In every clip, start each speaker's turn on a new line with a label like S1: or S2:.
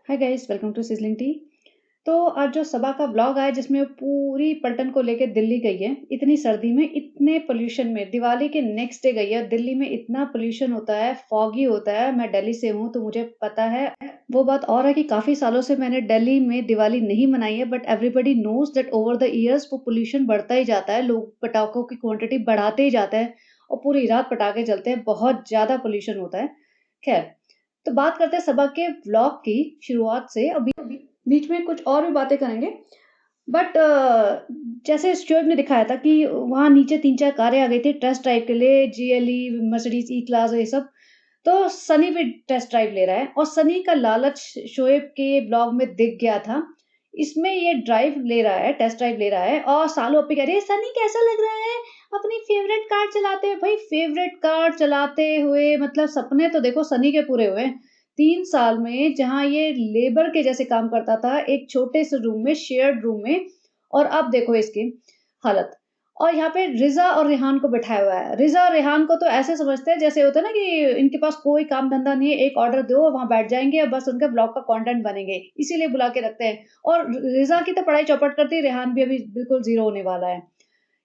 S1: Hi guys, welcome to Sizzling Tea. तो आज जो सबा का व्लॉग आया जिसमें वो पूरी पलटन को लेके दिल्ली गई है, इतनी सर्दी में, इतने पोल्यूशन में, दिवाली के नेक्स्ट डे गई है। दिल्ली में इतना पोल्यूशन होता है, फॉगी होता है। मैं दिल्ली से हूँ तो मुझे पता है। वो बात और है कि काफ़ी सालों से मैंने दिल्ली में दिवाली नहीं मनाई है, but everybody nose that over the years वो पोल्यूशन बढ़ता ही जाता है, लोग पटाखों की क्वांटिटी बढ़ाते ही जाते हैं और पूरी रात पटाखे चलते हैं, बहुत ज़्यादा पोल्यूशन होता है। खैर, तो बात करते हैं सबा के व्लॉग की शुरुआत से। अभी बीच में कुछ और भी बातें करेंगे, बट जैसे स्टुअर्ट ने दिखाया था कि वहाँ नीचे 3-4 कारें आ गई थी टेस्ट ड्राइव के लिए, जीएलई, मर्सिडीज ई क्लास ये सब। तो सनी भी टेस्ट ड्राइव ले रहा है और सनी का लालच शोएब के ब्लॉग में दिख गया था। इसमें ये ड्राइव ले रहा है, टेस्ट ड्राइव ले रहा है और सालों अपी कह रही है, "सनी कैसा लग रहा है अपनी फेवरेट कार चलाते हुए?" भाई फेवरेट कार चलाते हुए मतलब सपने तो देखो सनी के पूरे हुए। 3 साल में जहाँ ये लेबर के जैसे काम करता था, एक छोटे से रूम में, शेयर्ड रूम में, और अब देखो इसकी हालत। और यहाँ पे रिज़ा और रेहान को बिठाया हुआ है। रिज़ा और रेहान को तो ऐसे समझते हैं जैसे होता है ना कि इनके पास कोई काम-धंधा नहीं है, एक ऑर्डर दो, वहाँ बैठ जाएँगे और बस उनके ब्लॉग का कंटेंट बनेंगे, इसीलिए बुला के रखते हैं। और रिज़ा की तो पढ़ाई चौपट करती है, रेहान भी अभी बिल्कुल ज़ीरो होने वाला है।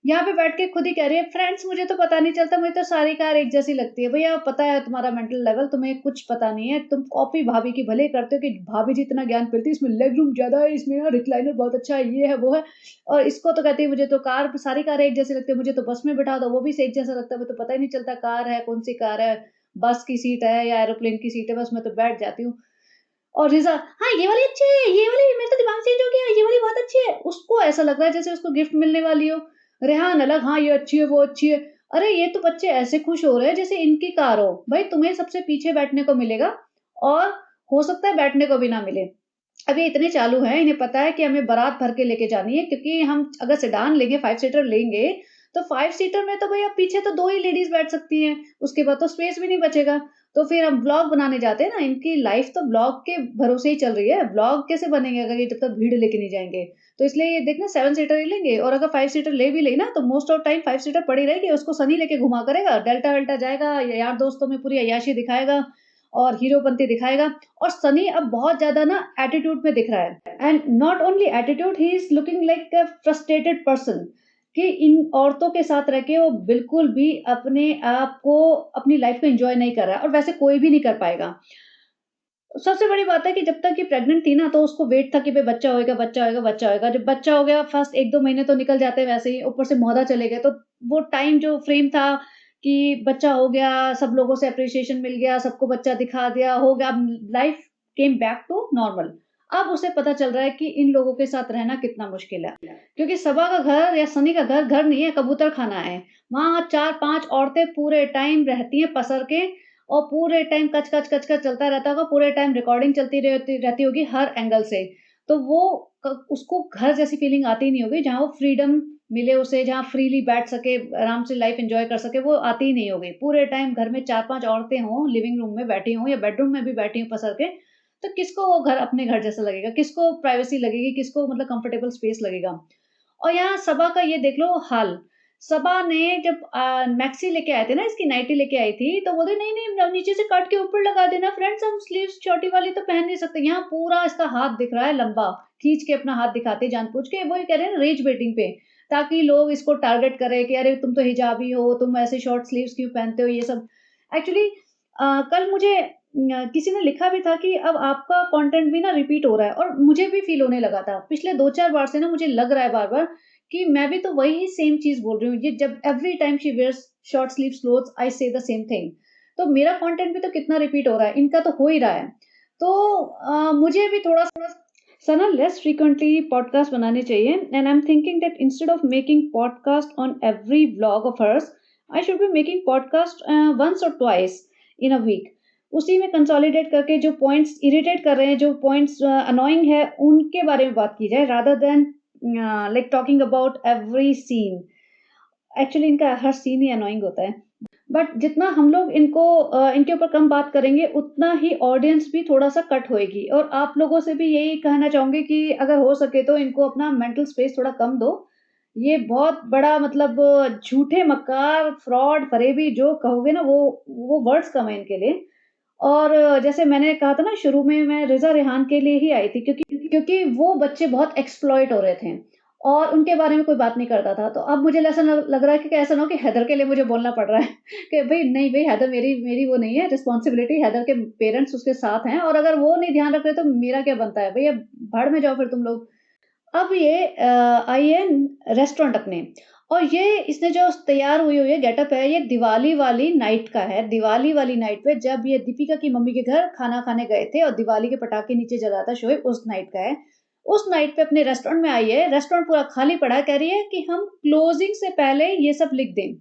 S1: यहाँ पे बैठ के खुद ही कह रही है, फ्रेंड्स मुझे तो पता नहीं चलता, मुझे तो सारी कार एक जैसी लगती है। भैया पता है तुम्हारा मेंटल लेवल, तुम्हें कुछ पता नहीं है। तुम कॉपी भाभी की भले करते हो कि भाभी जी इतना ज्ञान फैलती है, इसमें लेग रूम ज़्यादा है, इसमें ना रिक्लाइनर बहुत अच्छा है, ये है, वो है। और इसको तो कहती है मुझे तो कार सारी कारें एक जैसी लगती है, मुझे तो बस में बिठा दो, वो भी से एक जैसा लगता है, मुझे तो पता ही नहीं चलता कार है, कौन-सी कार है, बस की सीट है या एरोप्लेन की सीट है, बस मैं तो बैठ जाती हूँ। और रिज़ा, हाँ, ये वाली अच्छी है, ये वाली मेरा तो दिमाग चेंज हो गया, ये वाली बहुत अच्छी है। उसको ऐसा लग रहा है जैसे उसको गिफ्ट मिलने वाली हो। रेहान अलग, हाँ, ये अच्छी है, वो अच्छी है। अरे ये तो बच्चे ऐसे खुश हो रहे हैं जैसे इनकी कार हो। भाई तुम्हें सबसे पीछे बैठने को मिलेगा और हो सकता है बैठने को भी ना मिले। अब ये इतने चालू हैं, इन्हें पता है कि हमें बारात भर के लेके जानी है, क्योंकि हम अगर सेडान लेंगे, 5 सीटर लेंगे, तो 5 सीटर में तो भैया पीछे तो 2 ही लेडीज़ बैठ सकती हैं, उसके बाद तो स्पेस भी नहीं बचेगा। तो फिर हम व्लॉग बनाने जाते हैं ना, इनकी लाइफ़ तो व्लॉग के भरोसे ही चल रही है। व्लॉग कैसे बनेंगे अगर ये जब तक भीड़ लेके नहीं जाएँगे? तो इसलिए ये देखना 7 सीटर ही लेंगे, और अगर 5 सीटर ले भी ली ना, तो मोस्ट ऑफ टाइम 5 सीटर पड़ी रहेगी, उसको सनी लेके घुमा करेगा, डेल्टा-वेल्टा जाएगा, यार दोस्तों में पूरी अय्याशी दिखाएगा और हीरोपंती दिखाएगा। और सनी अब बहुत ज़्यादा ना एटीट्यूड में दिख रहा है, and not only attitude, he is looking like a frustrated person कि इन औरतों के साथ रह के वो बिल्कुल भी अपने आप को, अपनी लाइफ़ को एन्जॉय नहीं कर रहा है, और वैसे कोई भी नहीं कर पाएगा। सबसे बड़ी बात है कि जब तक ये प्रेग्नेंट थी ना, तो उसको वेट था कि भई बच्चा होएगा, बच्चा होएगा, बच्चा होएगा। जब बच्चा हो गया, फर्स्ट 1-2 महीने तो निकल जाते हैं वैसे ही, ऊपर से मौधा चले गए, तो वो टाइम जो फ्रेम था कि बच्चा हो गया, सब लोगों से एप्रिसिएशन मिल गया, सबको बच्चा दिखा दिया, हो गया, अब life came back to normal. अब उसे पता चल रहा है कि इन लोगों के साथ रहना कितना मुश्किल है। क्योंकि सबा का घर या सनी का घर, घर नहीं है, कबूतरखाना है। वहाँ 4-5 औरतें पूरे टाइम रहती हैं पसर के, और पूरे टाइम कच कच कच कच चलता रहता होगा, पूरे टाइम रिकॉर्डिंग चलती रहती रहती होगी हर एंगल से। तो वो उसको घर जैसी फीलिंग आती ही नहीं होगी, जहाँ वो फ्रीडम मिले उसे, जहाँ फ्रीली बैठ सके, आराम से लाइफ एंजॉय कर सके, वो आती ही नहीं होगी। पूरे टाइम घर में 4-5 औरतें हों, लिविंग रूम में बैठी हों या बेडरूम में भी बैठी हों पसर के, तो किसको वो घर अपने घर जैसा लगेगा, किसको प्राइवेसी लगेगी, किसको मतलब कंफर्टेबल स्पेस लगेगा। और यहाँ सबा का ये देख लो हाल। सबा ने जब मैक्सी लेके आए थे ना, इसकी नाइटी लेके आई थी, तो बोले नहीं नहीं नीचे से काट के ऊपर लगा देना फ्रेंड्स, हम स्लीव्स छोटी वाली तो पहन नहीं सकते। यहाँ पूरा इसका हाथ दिख रहा है लंबा, खींच के अपना हाथ दिखाते जानबूझ के, वो ये कह रहे हैं ना रेज बेटिंग पे, ताकि लोग इसको टारगेट करें कि अरे तुम तो हिजाबी हो, तुम ऐसे शॉर्ट स्लीव्स क्यों पहनते हो, ये सब। एक्चुअली कल मुझे किसी ने लिखा भी था कि अब आपका कंटेंट भी ना रिपीट हो रहा है, और मुझे भी फील होने लगा था पिछले 2-4 बार से ना, मुझे लग रहा है बार-बार कि मैं भी तो वही सेम चीज़ बोल रही हूँ। ये जब every time she wears short sleeves clothes I say the same thing. तो मेरा कंटेंट भी तो कितना रिपीट हो रहा है, इनका तो हो ही रहा है। तो मुझे भी थोड़ा-सा सना लेस फ्रीक्वेंटली पॉडकास्ट बनाने चाहिए, and I am thinking that instead of making podcast on every vlog of hers, I should be making podcast once or twice in a week. उसी में कंसोलिडेट करके जो पॉइंट्स इरिटेट कर रहे हैं, जो पॉइंट्स अनोइंग है, उनके बारे में बात की जाए, rather than like talking about every scene. Actually इनका हर सीन ही अनोइंग होता है। बट जितना हम लोग इनके ऊपर कम बात करेंगे, उतना ही ऑडियंस भी थोड़ा-सा कट होएगी, और आप लोगों से भी यही कहना चाहूँगी कि अगर हो सके तो इनको अपना मेंटल स्पेस थोड़ा कम दो। ये बहुत बड़ा मतलब झूठे मक्कार, फ्रॉड, फरेबी जो कहोगे ना, वो वर्ड्स कम है इनके लिए। और जैसे मैंने कहा था ना शुरू में, मैं रिज़ा रेहान के लिए ही आई थी, क्योंकि वो बच्चे बहुत एक्सप्लॉइट हो रहे थे और उनके बारे में कोई बात नहीं करता था। तो अब मुझे ऐसा लग रहा है कि ऐसा ना हो कि हैदर के लिए मुझे बोलना पड़ रहा है कि भई नहीं भई, हैदर मेरी मेरी वो नहीं है रिस्पॉन्सिबिलिटी, हैदर के पेरेंट्स उसके साथ हैं और अगर वो नहीं ध्यान रख रहे तो मेरा क्या बनता है? भई अब भाड़ में जाओ फिर तुम लोग। अब ये आई है रेस्टोरेंट अपने, और ये इसने जो तैयार हुई हुई है गेटअप है, ये दिवाली वाली नाइट का है। दिवाली वाली नाइट पे जब ये दीपिका की मम्मी के घर खाना खाने गए थे और दिवाली के पटाखे नीचे जला था शोएब, उस नाइट का है। उस नाइट पे अपने रेस्टोरेंट में आई है, रेस्टोरेंट पूरा खाली पड़ा है, कह रही है कि हम क्लोजिंग से पहले ये सब लिख दें।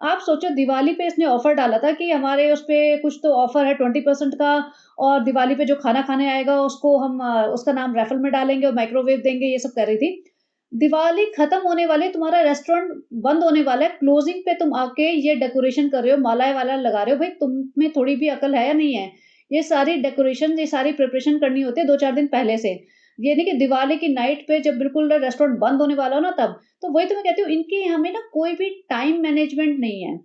S1: आप सोचो, दिवाली पे इसने ऑफर डाला था कि हमारे उस पे कुछ तो ऑफर है 20% का, और दिवाली पे जो खाना खाने आएगा उसको हम उसका नाम रैफल में डालेंगे और माइक्रोवेव देंगे, ये सब कर रही थी। दिवाली खत्म होने वाली है, तुम्हारा रेस्टोरेंट बंद होने वाला है, क्लोजिंग पे तुम आके ये डेकोरेशन कर रहे हो, मालाएँ-वाला लगा रहे हो, भाई तुम में थोड़ी भी अकल है या नहीं है? ये सारी डेकोरेशन, ये सारी प्रिपरेशन करनी होती है 2-4 दिन पहले से। ये नहीं कि दिवाली की नाइट पे जब बिल्कुल रेस्टोरेंट बंद होने वाला हो ना तब। तो वही तो मैं कहती हूँ, इनके यहाँ में ना कोई भी टाइम मैनेजमेंट नहीं है।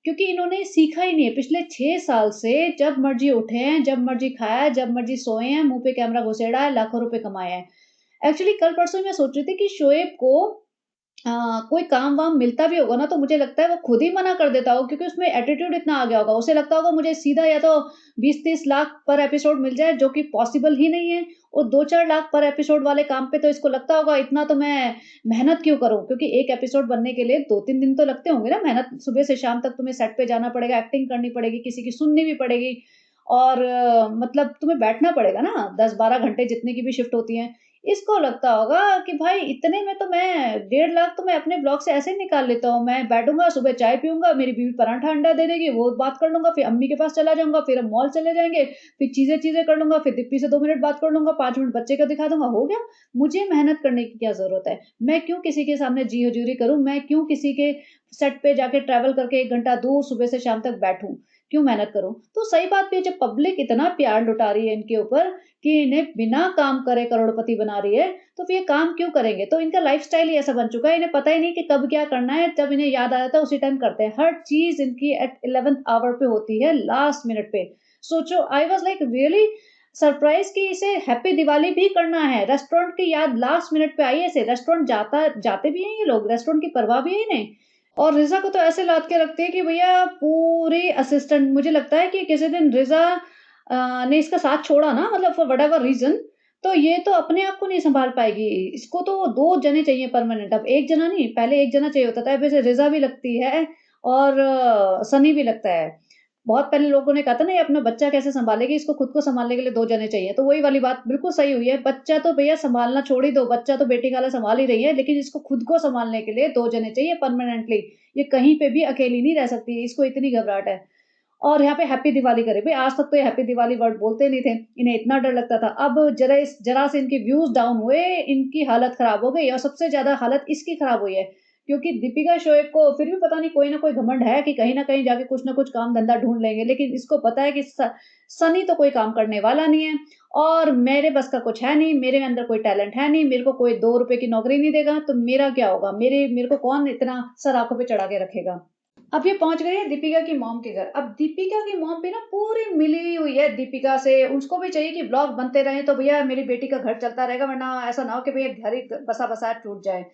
S1: क्योंकि इन्होंने सीखा ही नहीं है पिछले 6 साल से, जब मर्ज़ी उठे हैं, जब मर्ज़ी खाया है, जब मर्ज़ी सोए हैं, मुँह पे कैमरा घुसेड़ा है, लाखों रुपए कमाए हैं। एक्चुअली कल परसों ही मैं सोच रही थी कि शोएब को कोई काम-वाम मिलता भी होगा ना, तो मुझे लगता है वो खुद ही मना कर देता होगा, क्योंकि उसमें एटीट्यूड इतना आ गया होगा। उसे लगता होगा मुझे सीधा या तो 20-30 लाख पर एपिसोड मिल जाए, जो कि पॉसिबल ही नहीं है, और 2-4 लाख पर एपिसोड वाले काम पे तो इसको लगता होगा इतना तो मैं मेहनत क्यों करूँ? क्योंकि एक एपिसोड बनने के लिए 2-3 दिन तो लगते होंगे ना मेहनत, सुबह से शाम तक तुम्हें सेट पे जाना पड़ेगा, एक्टिंग करनी पड़ेगी, किसी की सुननी भी पड़ेगी, और मतलब तुम्हें बैठना पड़ेगा ना 10-12 घंटे जितने की भी शिफ्ट होती है। इसको लगता होगा कि भाई इतने में तो मैं 1.5 लाख तो मैं अपने ब्लॉग से ऐसे ही निकाल लेता हूँ। मैं बैठूँगा, सुबह चाय पीऊँगा, मेरी बीवी पराठा अंडा दे देगी, वो बात कर लूँगा, फिर अम्मी के पास चला जाऊँगा, फिर हम मॉल चले जाएँगे, फिर चीज़ें-चीज़ें कर लूँगा, फिर दिप्पी से 2 मिनट बात कर लूँगा, 5 मिनट बच्चे का दिखा दूँगा, हो गया। मुझे मेहनत करने की क्या ज़रूरत है? मैं क्यों किसी के सामने जी हजूरी करूँ? मैं क्यों किसी के सेट पे जाके ट्रैवल करके 1 घंटा दूर सुबह से शाम तक बैठूँ? क्यों मेहनत करूँ? तो सही बात भी है, जब पब्लिक इतना प्यार लुटा रही है इनके ऊपर कि इन्हें बिना काम करे करोड़पति बना रही है, तो फिर ये काम क्यों करेंगे? तो इनका लाइफ़स्टाइल ही ऐसा बन चुका है, इन्हें पता ही नहीं कि कब क्या करना है, जब इन्हें याद आ जाता है उसी टाइम करते हैं। हर चीज़ इनकी एट 11th आवर पे होती है, लास्ट मिनट पे। सोचो, I was like really surprise कि इसे हैप्पी दिवाली भी करना है। रेस्टोरेंट की याद लास्ट मिनट पे आई है इसे, रेस्टोरेंट जाते भी हैं ये लोग, रेस्टोरेंट की परवाह भी है इन्हें। और रिज़ा को तो ऐसे लाद के रखती है कि भैया पूरी असिस्टेंट, मुझे लगता है कि किसी दिन रिज़ा ने इसका साथ छोड़ा ना, मतलब फॉर व्हाटएवर रीज़न, तो ये तो अपने आप को नहीं सँभाल पाएगी। इसको तो 2 जने चाहिए परमानेंट, अब 1 जना नहीं, पहले 1 जना चाहिए होता था, अब इसे रिज़ा भी लगती है और सनी भी लगता है। बहुत पहले लोगों ने कहा था ना, ये अपना बच्चा कैसे सँभालेगी, इसको खुद को सँभालने के लिए 2 जने चाहिए। तो वही वाली बात बिल्कुल सही हुई है। बच्चा तो भैया सँभालना छोड़ ही दो, बच्चा तो बेटी खाला सँभाल ही रही है, लेकिन इसको खुद को सँभालने के लिए 2 जने चाहिए परमानेंटली। ये कहीं पे भी अकेली नहीं रह सकती, इसको इतनी घबराहट है। और यहाँ पे हैप्पी दिवाली करे। भई आज तक तो ये हैप्पी दिवाली वर्ड बोलते नहीं थे, इन्हें इतना डर लगता था। अब ज़रा से इनके व्यूज़ डाउन हुए, इनकी हालत खराब हो गई, और सबसे ज़्यादा हालत इसकी खराब हुई है, क्योंकि दीपिका शोएब को फिर भी पता नहीं कोई न कोई घमंड है कि कहीं न कहीं जाके कुछ न कुछ काम-धंधा ढूँढ लेंगे। लेकिन इसको पता है कि सनी तो कोई काम करने वाला नहीं है, और मेरे बस का कुछ है नहीं, मेरे अंदर कोई टैलेंट है नहीं, मेरे को कोई 2 रुपए की नौकरी नहीं देगा, तो मेरा क्या होगा? मेरे को कौन इतना सर आँखों पे चढ़ा के रखेगा? अब ये पहुँच गई है दीपिका की मॉम के घर। अब दीपिका की मॉम भी ना पूरी मिली हुई है दीपिका से, उसको भी चाहिए कि व्लॉग बनते रहें तो भैया मेरी बेटी का घर चलता रहेगा, वरना ऐसा ना हो कि भैया घर ही बसा-बसाया टूट जाए।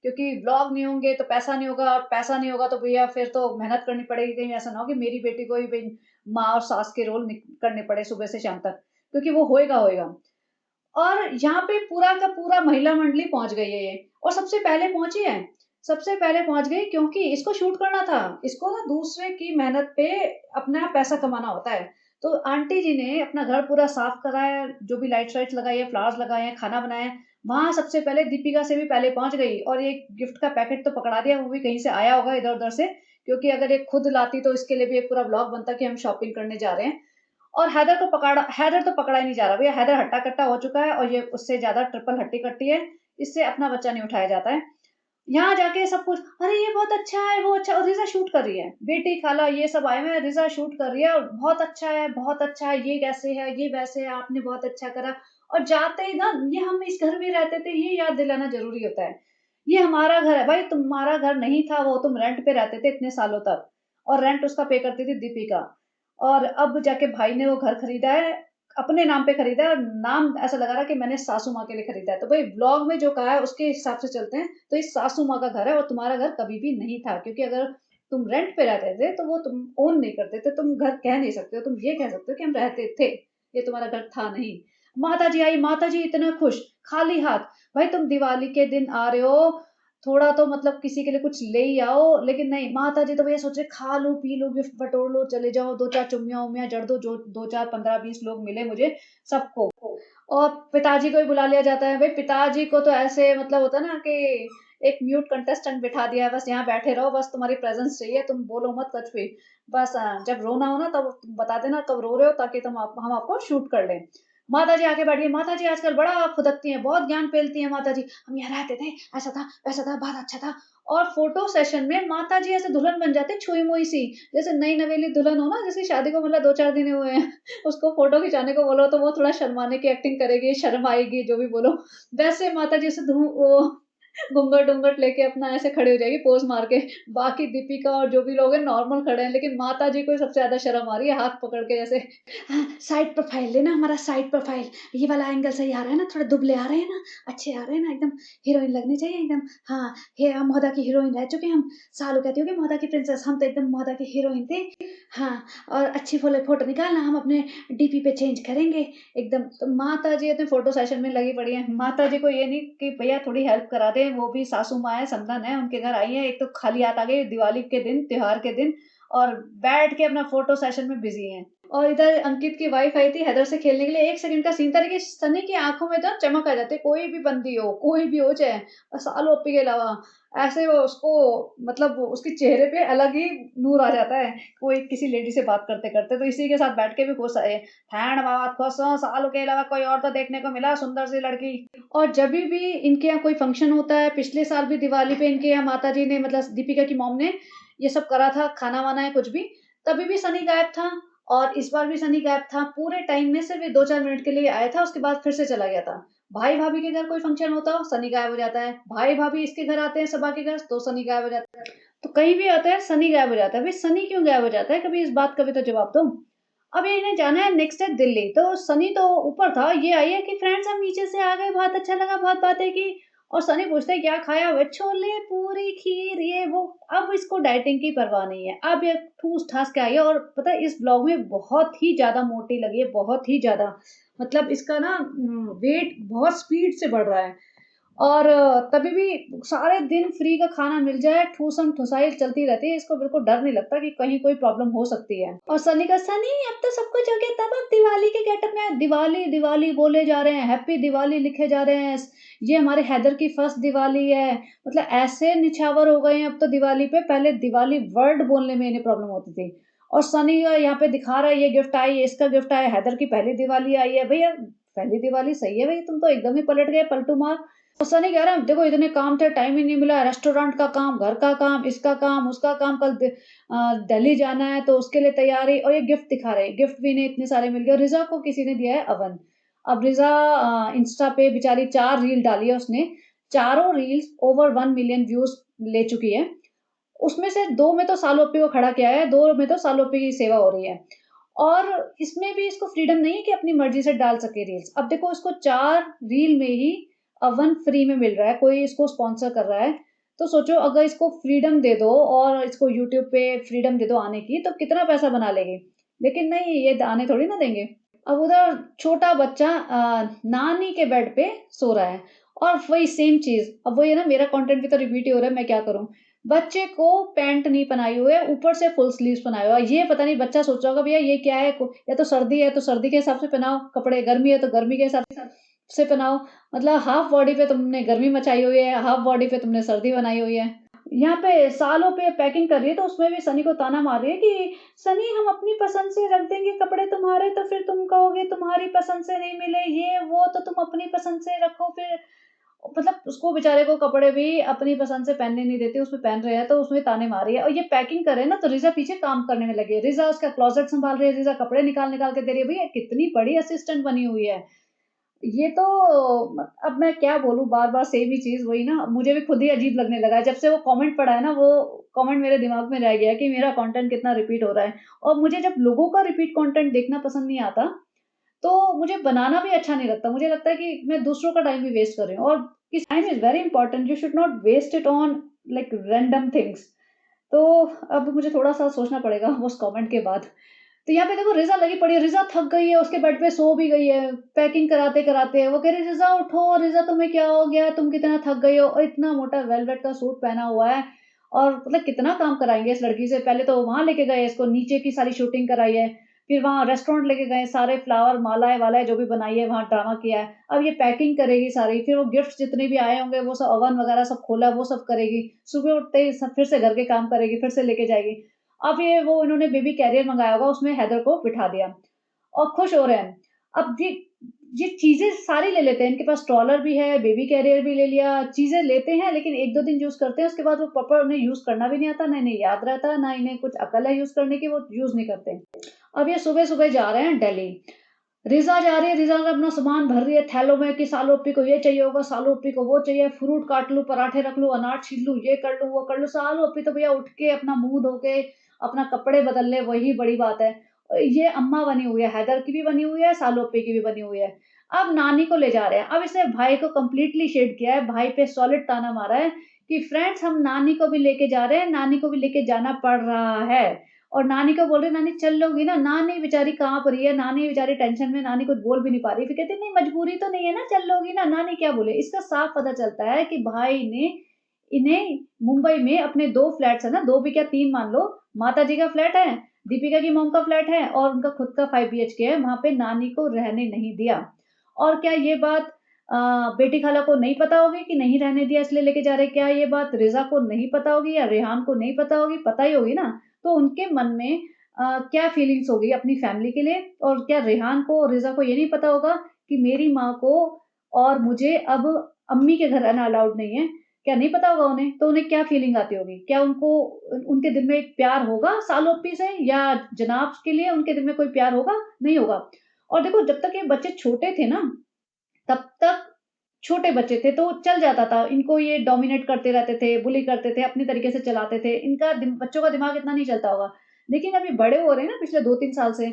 S1: क्योंकि व्लॉग नहीं होंगे तो पैसा नहीं होगा, और पैसा नहीं होगा तो भैया फिर तो मेहनत करनी पड़ेगी, कहीं ऐसा ना हो कि मेरी बेटी को ही भई माँ और सास के रोल करने पड़े सुबह से शाम तक, क्योंकि वो होएगा। और यहाँ पे पूरा का पूरा महिला मंडली पहुँच गई है ये, और सबसे पहले पहुँची है। सबसे पहले पहुँच गई क्योंकि इसको शूट करना था। इसको ना दूसरे की मेहनत पे अपना पैसा कमाना होता है। तो आंटी जी ने अपना घर पूरा साफ करा है, जो भी लाइट्स वाइट्स लगाई है, फ्लावर्स लगाए हैं, खाना बनाया है। वहाँ सबसे पहले दीपिका से भी पहले पहुँच गई, और ये गिफ्ट का पैकेट तो पकड़ा दिया, वो भी कहीं से आया होगा इधर-उधर से, क्योंकि अगर ये खुद लाती तो इसके लिए भी एक पूरा व्लॉग बनता कि हम शॉपिंग करने जा रहे हैं। और हैदर तो पकड़ा ही नहीं जा रहा भैया, हैदर हट्टा-कट्टा हो चुका है, और ये उससे ज़्यादा ट्रिपल हट्टी-कट्टी है, इससे अपना बच्चा नहीं उठाया जाता है। यहाँ जाके सब कुछ, अरे ये बहुत अच्छा है, वो अच्छा, और रिज़ा शूट कर रही है। बेटी, खाला ये सब आए हुए हैं, रिज़ा शूट कर रही है, और बहुत अच्छा है, ये कैसे है, ये वैसे है, आपने बहुत अच्छा करा। और जाते ही ना, ये हम इस घर में रहते थे, ये याद दिलाना ज़रूरी होता है। ये हमारा घर है भाई, तुम्हारा घर नहीं था वो, तुम रेंट पे रहते थे इतने सालों तक, और रेंट उसका पे करती थी दीपिका। और अब जाके भाई ने वो घर खरीदा है, अपने नाम पे खरीदा है और नाम ऐसा लगा रहा है कि मैंने सासू माँ के लिए खरीदा है। तो भाई व्लॉग में जो कहा है उसके हिसाब से चलते हैं, तो ये सासू माँ का घर है और तुम्हारा घर कभी भी नहीं था, क्योंकि अगर तुम रेंट पे रहते थे तो वो तुम ओन नहीं करते थे, तुम घर कह नहीं सकते हो, तुम ये कह सकते हो कि हम रहते थे, ये तुम्हारा घर था नहीं। माता जी आई, माता जी इतना खुश, खाली हाथ। भाई तुम दिवाली के दिन आ रहे हो, थोड़ा तो मतलब किसी के लिए कुछ ले ही आओ, लेकिन नहीं, माता जी तो भैया सोच रहे खा लो पी लो गिफ्ट बटोर लो चले जाओ, दो चार चुम्मियां उम्मियां जड़ दो, जो दो चार 15-20 लोग मिले मुझे सबको। और पिताजी को भी बुला लिया जाता है। भाई पिताजी को तो ऐसे मतलब होता है ना कि एक म्यूट कंटेस्टेंट बिठा दिया है, बस यहाँ बैठे रहो, बस तुम्हारी प्रेजेंस चाहिए, तुम बोलो मत कुछ भी। बस जब रोना हो ना तब तुम बता देना कब रो रहे हो, ताकि हम आपको शूट कर लें। माता जी आके बैठ गई। माता जी आजकल बड़ा फुदकती हैं, बहुत ज्ञान पेलती हैं माता जी। हम यहाँ रहते थे, ऐसा था वैसा था, बहुत अच्छा था। और फोटो सेशन में माता जी ऐसे दुल्हन बन जाती है, छुई मुई सी, जैसे नई नवेली दुल्हन हो ना, जिसकी शादी को मतलब 2-4 दिन हुए हैं, उसको फोटो खिंचाने को बोलो तो वो थोड़ा शर्माने की एक्टिंग करेगी, शर्म आएगी, जो भी बोलो। वैसे माता जी से वो घूंघट घूंघट लेके अपना ऐसे खड़े हो जाएगी पोज मार के। बाकी दीपिका और जो भी लोग हैं नॉर्मल खड़े हैं, लेकिन माता जी को सबसे ज्यादा शर्म आ रही है, हाथ पकड़ के जैसे। हाँ, साइड प्रोफाइल लेना, हमारा साइड प्रोफाइल, ये वाला एंगल सही आ रहा है ना, थोड़ा दुबले आ रहे हैं ना, अच्छे आ रहे हैं ना, एकदम हीरोइन लगनी चाहिए एकदम। हाँ, हे हम मोहदा की हीरोइन रह चुके हैं हम। सालू कहती होगी मोहदा की प्रिंसेस, हम तो एकदम मोहदा की हीरोइन थे। हाँ, और अच्छी फोटो निकालना, हम अपने डीपी पे चेंज करेंगे एकदम। तो माता जी अपने फोटो सेशन में लगी पड़ी है। माता जी को ये नहीं कि भैया थोड़ी हेल्प करा दे, वो भी सासू माँ है, संदन है, उनके घर आई है, एक तो खाली हाथ आ गई दिवाली के दिन, त्योहार के दिन, और बैठ के अपना फोटो सेशन में बिजी है। और इधर अंकित की वाइफ आई थी हैदर से खेलने के लिए, एक सेकंड का सीन था, लेकिन सनी की आंखों में तो चमक आ जाती है, कोई भी बंदी हो, कोई भी हो, चाहे सालों ओप्पी के अलावा, ऐसे वो उसको मतलब उसके चेहरे पे अलग ही नूर आ जाता है, कोई किसी लेडी से बात करते करते। तो इसी के साथ बैठ के भी खुश है, हैंड बात खुश हो, सालों के अलावा कोई और तो देखने को मिला सुंदर सी लड़की। और जब भी इनके यहाँ कोई फंक्शन होता है, पिछले साल भी दिवाली पे इनके यहाँ माता जी ने मतलब दीपिका की मॉम ने ये सब करा था, खाना वाना है कुछ भी, तभी भी सनी गायब था। और इस बार भी सनी गायब था, पूरे टाइम में सिर्फ 2-4 मिनट के लिए आया था, उसके बाद फिर से चला गया था। भाई भाभी के घर कोई फंक्शन होता हो, सनी गायब हो जाता है, भाई भाभी इसके घर आते हैं सबा के घर, तो सनी गायब हो जाता है, तो कहीं भी आता है सनी गायब हो जाता है। भाई सनी क्यों गायब हो जाता है, कभी इस बात का भी तो जवाब दो। अब ये इन्हें जाना है नेक्स्ट डे दिल्ली, तो सनी तो ऊपर था, ये आई है कि फ्रेंड्स हम नीचे से आ गए, बहुत अच्छा लगा, बहुत बातें की। और सनी पूछते हैं क्या खाया, वे छोले पूरी खीर ये वो। अब इसको डाइटिंग की परवाह नहीं है, अब ये ठूस ठास के आई है। और पता है इस ब्लॉग में बहुत ही ज्यादा मोटी लगी है, बहुत ही ज्यादा, मतलब इसका ना वेट बहुत स्पीड से बढ़ रहा है। और तभी भी सारे दिन फ्री का खाना मिल जाए, ठूसम ठुसाई चलती रहती है, इसको बिल्कुल डर नहीं लगता कि कहीं कोई प्रॉब्लम हो सकती है। और सनी का सनी अब तो सब कुछ हो गया, तब अब दिवाली के गेटअप में दिवाली दिवाली बोले जा रहे हैं, हैप्पी दिवाली लिखे जा रहे हैं, ये हमारे हैदर की फर्स्ट दिवाली है। मतलब ऐसे निछावर हो गए हैं अब तो दिवाली पे, पहले दिवाली वर्ड बोलने में इन्हें प्रॉब्लम होती थी। और सनी यहाँ पे दिखा रहा है ये गिफ्ट आई, इसका गिफ्ट आया, हैदर की पहली दिवाली आई है। भैया पहली दिवाली सही है भाई, तुम तो एकदम ही पलट गए पलटू मार। गुस्सा नहीं कह रहा, देखो इतने काम थे, टाइम ही नहीं मिला, रेस्टोरेंट का काम, घर का काम, इसका काम, उसका काम, कल दिल्ली जाना है तो उसके लिए तैयारी, और ये गिफ्ट दिखा रहे, गिफ्ट भी नहीं इतने सारे मिल गए। रिजा को किसी ने दिया है अवन। अब रिजा इंस्टा पे बेचारी 4 रील डाली है उसने, चारों रील्स ओवर 1 मिलियन व्यूज ले चुकी है। उसमें से 2 में तो सालोपी को खड़ा किया है, 2 में तो सालोपी की सेवा हो रही है। और इसमें भी इसको फ्रीडम नहीं है कि अपनी मर्जी से डाल सके रील्स। अब देखो इसको 4 रील में ही अवन फ्री में मिल रहा है, कोई इसको स्पॉन्सर कर रहा है। तो सोचो अगर इसको फ्रीडम दे दो और इसको यूट्यूब पे फ्रीडम दे दो आने की, तो कितना पैसा बना लेगी। लेकिन नहीं, ये आने थोड़ी ना देंगे। अब उधर छोटा बच्चा नानी के बेड पे सो रहा है, और वही सेम चीज, अब वही है ना, मेरा कंटेंट भी तो रिपीट ही हो रहा है, मैं क्या करूं। बच्चे को पैंट नहीं पहनाई हुई है, ऊपर से फुल स्लीव्स पहनाए हुआ है। ये पता नहीं बच्चा सोच रहा होगा भैया ये क्या है, या तो सर्दी है तो सर्दी के हिसाब से पहनाओ कपड़े, गर्मी है तो गर्मी के हिसाब से पहनाओ। मतलब हाफ बॉडी पे तुमने गर्मी मचाई हुई है, हाफ बॉडी पे तुमने सर्दी बनाई हुई है। यहाँ पे सालों पे पैकिंग कर रही है, तो उसमें भी सनी को ताना मार रही है कि सनी हम अपनी पसंद से रख देंगे कपड़े तुम्हारे, तो फिर तुम कहोगे तुम्हारी पसंद से नहीं मिले ये वो, तो तुम अपनी पसंद से रखो फिर। मतलब उसको बेचारे को कपड़े भी अपनी पसंद से पहनने नहीं देते, उसमें पहन रहे हैं तो उसमें ताने मार रही है। और ये पैकिंग करे ना तो रिजा पीछे काम करने में लगी है, रिजा उसका क्लोजेट संभाल रही है, रिजा कपड़े निकाल निकाल के दे रही है। भैया कितनी बड़ी असिस्टेंट बनी हुई है ये तो। अब मैं क्या बोलूं, बार बार सेम ही चीज वही ना, मुझे भी खुद ही अजीब लगने लगा है जब से वो कमेंट पड़ा है ना, वो कमेंट मेरे दिमाग में रह गया कि मेरा कंटेंट कितना रिपीट हो रहा है। और मुझे जब लोगों का रिपीट कंटेंट देखना पसंद नहीं आता, तो मुझे बनाना भी अच्छा नहीं लगता। मुझे लगता है कि मैं दूसरों का टाइम भी वेस्ट कर रही हूँ, और किस time is very important, you should not waste it on like random things. तो अब मुझे थोड़ा-सा सोचना पड़ेगा उस कमेंट के बाद। तो यहाँ पे देखो रिज़ा लगी पड़ी है, रिज़ा थक गई है, उसके बेड पे सो भी गई है, पैकिंग कराते-कराते। वो कह रही, "रिज़ा उठो, रिज़ा तुम्हें क्या हो गया? तुम कितना थक गई हो?" और इतना मोटा वेलवेट का सूट पहना हुआ है, और मतलब कितना काम कराएँगे इस लड़की से। पहले तो वहाँ लेके गए इसको, नीचे की सारी शूटिंग कराई है, फिर वहाँ रेस्टोरेंट लेके गए, सारे फ्लावर, मालाएँ-वालाएँ जो भी बनाई है, वहाँ ड्रामा किया है। अब ये पैकिंग करेगी सारी, फिर वो गिफ्ट्स जितने भी आए होंगे, वो सब ओवन वगैरह सब खोला, वो सब करेगी। सुबह उठते ही सब फिर से घर के काम करेगी, फिर से लेके जाएगी। अब ये वो इन्होंने बेबी कैरियर मँगाया होगा, उसमें हैदर को बिठा दिया और खुश हो रहे हैं। अब ये चीज़ें सारी ले लेते हैं, इनके पास स्ट्रॉलर भी है, बेबी कैरियर भी ले लिया, चीज़ें लेते हैं, लेकिन 1-2 दिन यूज़ करते हैं, उसके बाद वो प्रॉपर उन्हें यूज़ करना भी नहीं आता, ना इन्हें याद रहता, ना इन्हें कुछ अकल है यूज़ करने की, वो यूज़ नहीं करते। अब ये सुबह-सुबह जा रहे हैं दिल्ली। रिज़ा जा रही है, रिज़ा ने अपना सामान भर रही है थैलों में कि सालू ओप्पी को ये चाहिए होगा, सालू ओप्पी को वो चाहिए, फ्रूट काट लूँ, पराठे रख लूँ, अनार छील लूँ, ये कर लूँ, वो कर लूँ। सालू ओप्पी तो भैया उठ के अपना मुँह धो के, अपना कपड़े बदल ले, वही बड़ी बात है। ये अम्मा बनी हुई है, हैदर की भी बनी हुई है, सालू ओप्पी की भी बनी हुई है। अब नानी को ले जा रहे हैं। अब इसने भाई को कंप्लीटली शेड किया है, भाई पे सॉलिड ताना मारा है कि फ्रेंड्स हम नानी को भी लेके जा रहे हैं, नानी को भी लेके जाना पड़ रहा है। और नानी को बोल रही, नानी चल लोगी ना? नानी बेचारी काँप रही है, नानी बेचारी टेंशन में, नानी कुछ बोल भी नहीं पा रही। फिर कहती है, नहीं मजबूरी तो नहीं है ना, चल लोगी ना? नानी क्या बोले? इसका साफ पता चलता है कि भाई ने इन्हें मुंबई में अपने 2 फ्लैट्स है ना, 2 भी क्या 3 मान लो, माता जी का फ्लैट है, दीपिका की मॉम का फ्लैट है, और उनका खुद का 5 बीएचके है, वहाँ पे नानी को रहने नहीं दिया। और क्या ये बात अ, बेटी खाला को नहीं पता होगी कि नहीं रहने दिया इसलिए लेके जा रहे हैं? क्या ये बात रिज़ा को नहीं पता होगी या रेहान को नहीं पता होगी? पता ही होगी ना। तो उनके मन में क्या फीलिंग्स होगी अपनी फैमिली के लिए, और क्या रेहान को और रिज़ा को ये नहीं पता होगा कि मेरी माँ को और मुझे अब अम्मी के घर रहना अलाउड नहीं है? क्या नहीं पता होगा उन्हें? तो उन्हें क्या फीलिंग आती होगी? क्या उनको उनके दिल में एक प्यार होगा सालों-ओप्पी से, या जनाब के लिए उनके दिल में कोई प्यार होगा? नहीं होगा। और देखो जब तक ये बच्चे छोटे थे ना, तब तक छोटे बच्चे थे तो चल जाता था। इनको ये डोमिनेट करते रहते थे, बुली करते थे, अपनी तरीके से चलाते थे। इनका बच्चों का दिमाग इतना नहीं चलता होगा। लेकिन अभी बड़े हो रहे हैं ना पिछले 2-3 साल से,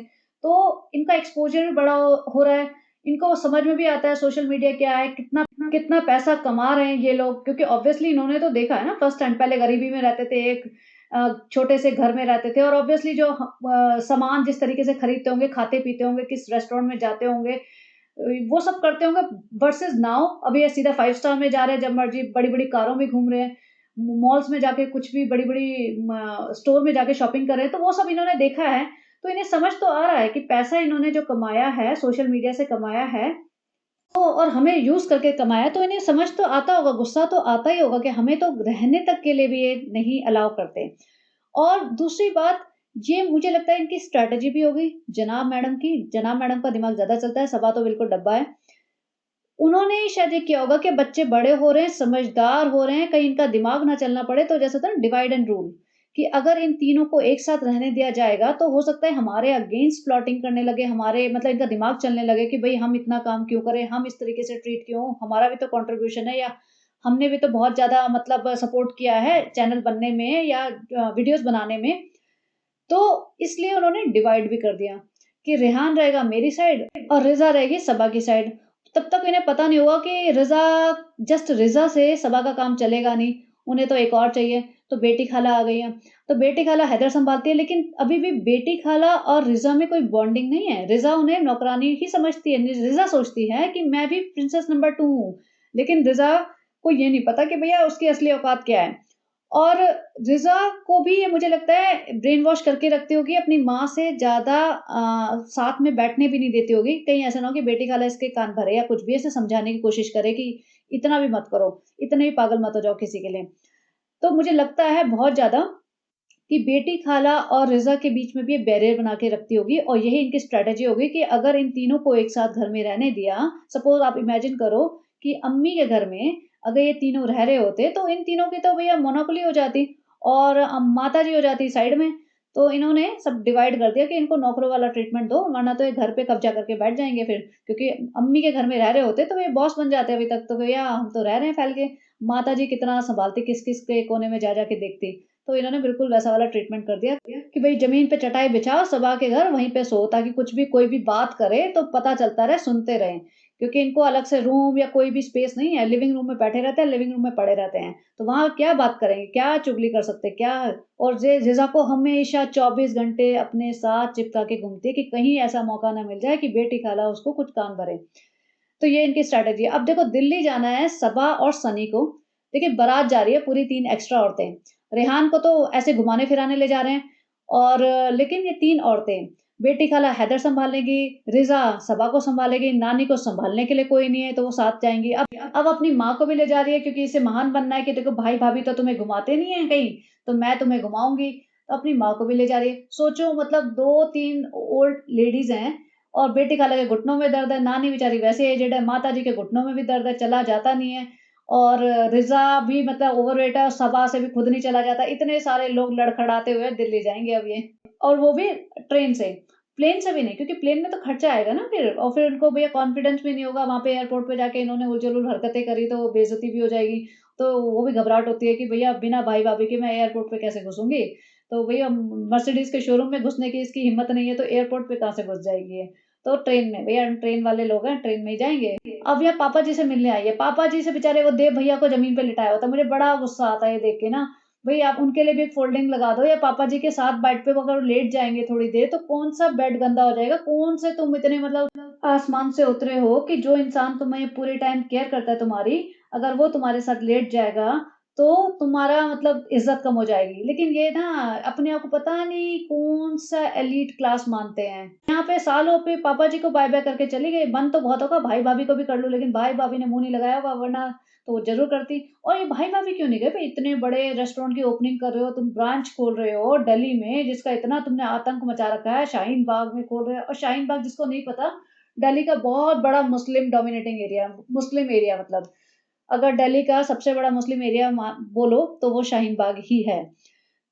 S1: तो इनका एक्सपोज़र भी बड़ा हो रहा है। इनको समझ में भी आता है सोशल मीडिया क्या है, कितना कितना पैसा कमा रहे हैं ये लोग, क्योंकि ऑब्वियसली इन्होंने तो देखा है ना फर्स्ट हैंड। पहले गरीबी में रहते थे, एक छोटे से घर में रहते थे, और ऑब्वियसली जो सामान जिस तरीके से खरीदते होंगे, खाते-पीते होंगे, किस रेस्टोरेंट में जाते होंगे, वो सब करते होंगे, वर्सेस नाउ अभी ये सीधा 5 स्टार में जा रहे हैं, जब मर्ज़ी बड़ी-बड़ी कारों में घूम रहे हैं, मॉल्स में जाके कुछ भी बड़ी-बड़ी स्टोर में जाके शॉपिंग कर रहे हैं, तो वो सब इन्होंने देखा है। तो इन्हें समझ तो आ रहा है कि पैसा इन्होंने जो कमाया है, सोशल मीडिया से कमाया है, तो और हमें यूज़ करके कमाया है, तो इन्हें समझ तो आता होगा, गुस्सा तो आता ही होगा कि हमें तो रहने तक के लिए भी ये नहीं अलाउ करते। और दूसरी बात, ये मुझे लगता है इनकी स्ट्रैटेजी भी होगी जनाब मैडम की। जनाब मैडम का दिमाग ज़्यादा चलता है, सबा तो बिल्कुल डब्बा है। उन्होंने ही शायद ये किया होगा कि बच्चे बड़े हो रहे हैं, समझदार हो रहे हैं, कहीं इनका दिमाग ना चलना पड़े, तो जैसे होता है ना डिवाइड एंड रूल, कि अगर इन तीनों को एक साथ रहने दिया जाएगा, तो हो सकता है हमारे अगेंस्ट प्लॉटिंग करने लगे, हमारे मतलब इनका दिमाग चलने लगे कि भई हम इतना काम क्यों करें, हम इस तरीके से ट्रीट क्यों हों, हमारा भी तो कंट्रीब्यूशन है, या हमने भी तो बहुत ज़्यादा मतलब सपोर्ट किया है चैनल बनने में या वीडियोज़ बनाने में। तो इसलिए उन्होंने डिवाइड भी कर दिया कि रेहान रहेगा मेरी साइड और रिज़ा रहेगी सबा की साइड। तब तक इन्हें पता नहीं होगा कि रिज़ा से सबा का काम चलेगा नहीं, उन्हें तो एक और चाहिए, तो बेटी खाला आ गई है। तो बेटी खाला हैदर सँभालती है, लेकिन अभी भी बेटी खाला और रिज़ा में कोई बॉन्डिंग नहीं है। रिज़ा उन्हें नौकरानी ही समझती है, रिज़ा सोचती है कि मैं भी प्रिंसेस नंबर 2 हूँ, लेकिन रिज़ा को ये नहीं पता कि भैया उसकी असली औकात क्या है। और रिज़ा को भी ये मुझे लगता है ब्रेन वॉश करके रखती होगी, अपनी माँ से ज़्यादा साथ में बैठने भी नहीं देती होगी। कहीं ऐसा ना हो कि बेटी खाला इसके कान भरे या कुछ भी ऐसे समझाने की कोशिश करे कि इतना भी मत करो, इतने भी पागल मत हो जाओ किसी के लिए। तो मुझे लगता है बहुत ज़्यादा कि बेटी खाला और रिज़ा के बीच में भी ये बैरियर बना के रखती होगी, और यही इनकी स्ट्रैटेजी होगी कि अगर इन तीनों को एक साथ घर में रहने दिया, सपोज़ आप इमेजिन करो कि अम्मी के घर में अगर ये तीनों रह रहे होते, तो इन तीनों की तो भैया मोनोपोली हो जाती, और माताजी हो जाती साइड में। तो इन्होंने सब डिवाइड कर दिया कि इनको नौकरों वाला ट्रीटमेंट दो, वरना तो ये घर पे कब्ज़ा करके बैठ जाएँगे फिर। क्योंकि अम्मी के घर में रह रहे होते, तो ये बॉस बन जाते अभी तक, तो भैया हम तो रह रहे हैं फैल के। माताजी कितना सँभालती, किस-किस के कोने में जा-जा के देखती। तो इन्होंने बिल्कुल वैसा वाला ट्रीटमेंट कर दिया कि भई ज़मीन पे चटाई बिछाओ, सबा के घर वहीं पे सो, ताकि कुछ भी कोई भी बात करे तो पता चलता रहे, सुनते रहें। क्योंकि इनको अलग से रूम या कोई भी स्पेस नहीं है, लिविंग रूम में बैठे रहते हैं, लिविंग रूम में पड़े रहते हैं। तो वहाँ क्या बात करेंगे, क्या चुगली कर सकते हैं, क्या। और जिज़ा को हमेशा 24 घंटे अपने साथ चिपका के घूमती है कि कहीं ऐसा मौका ना मिल जाए कि बेटी खाला उसको कुछ कान भरे। तो ये इनकी स्ट्रैटेजी है। अब देखो दिल्ली जाना है सबा और सनी को। देखिए बारात जा रही है पूरी 3 एक्स्ट्रा औरतें। रेहान को तो ऐसे घुमाने-फिराने ले जा रहे हैं और लेकिन ये 3 औरतें, बेटी खाला हैदर सँभाल लेगी, रिज़ा सबा को सँभालेगी, नानी को सँभालने के लिए कोई नहीं है तो वो साथ जाएँगी। अब अपनी माँ को भी ले जा रही है क्योंकि इसे महान बनना है कि देखो भाई-भाभी तो तुम्हें घुमाते नहीं हैं कहीं, तो मैं तुम्हें घुमाऊँगी। तो अपनी माँ को भी ले जा रही है। सोचो मतलब 2-3 ओल्ड लेडीज़ हैं और बेटी खाला के घुटनों में दर्द है, नानी बेचारी वैसे एजेड है, माताजी के घुटनों में भी दर्द है, चला जाता नहीं है और रिज़ा भी मतलब ओवरवेट है और सबा से भी खुद नहीं चला जाता। इतने सारे लोग लड़खड़ाते हुए दिल्ली जाएँगे अब ये और वो भी ट्रेन से। प्लेन से भी नहीं क्योंकि प्लेन में तो खर्चा आएगा ना फिर और फिर उनको भैया कॉन्फिडेंस भी नहीं होगा, वहाँ पे एयरपोर्ट पे जाके इन्होंने उल-जुलूल हरकतें करी तो बेइज़्ज़ती भी हो जाएगी। तो वो भी घबराहट होती है कि भैया बिना भाई-भाभी के मैं एयरपोर्ट पे कैसे घुसूँगी? तो भैया मर्सिडीज़ के शोरूम में घुसने की इसकी हिम्मत नहीं है, तो एयरपोर्ट पे कहाँ से घुस जाएगी ये? तो ट्रेन में, भैया ट्रेन वाले लोग हैं, ट्रेन में ही जाएँगे। अब यह पापा जी से मिलने आई है, पापा जी से बेचारे वो देव भैया को ज़मीन पे लिटाया हुआ था, मुझे बड़ा गुस्सा आता है ये देख के ना। भई आप उनके लिए भी एक फ़ोल्डिंग लगा दो या पापा जी के साथ बेड पे वो अगर लेट जाएँगे थोड़ी देर, तो कौन-सा बेड गंदा हो जाएगा? कौन से तुम इतने मतलब आसमान से उतरे हो कि जो इंसान तुम्हें पूरे टाइम केयर करता है तुम्हारी, अगर वो तुम्हारे साथ लेट जाएगा, तो तुम्हारा मतलब इज़्ज़त कम हो जाएगी। लेकिन ये ना अपने आप को पता नहीं कौन-सा एलीट क्लास मानते हैं। यहाँ पे सालों पे पापा जी को बाय-बाय करके चली गई, मन तो बहुत होगा भाई-भाभी को भी कर लूँ, लेकिन भाई-भाभी ने मुँह नहीं लगाया होगा वरना तो वो ज़रूर करती। और ये भाई-भाभी क्यों नहीं गए भई? इतने बड़े रेस्टोरेंट की ओपनिंग कर रहे हो, तुम ब्रांच खोल रहे हो दिल्ली में, जिसका इतना तुमने आतंक मचा रखा है, शाहीन बाग में खोल रहे हो और शाहीन बाग जिसको नहीं पता, दिल्ली का बहुत बड़ा मुस्लिम डोमिनेटिंग एरिया है, मुस्लिम एरिया मतलब। अगर दिल्ली का सबसे बड़ा मुस्लिम एरिया बोलो तो वो शाहीन बाग ही है।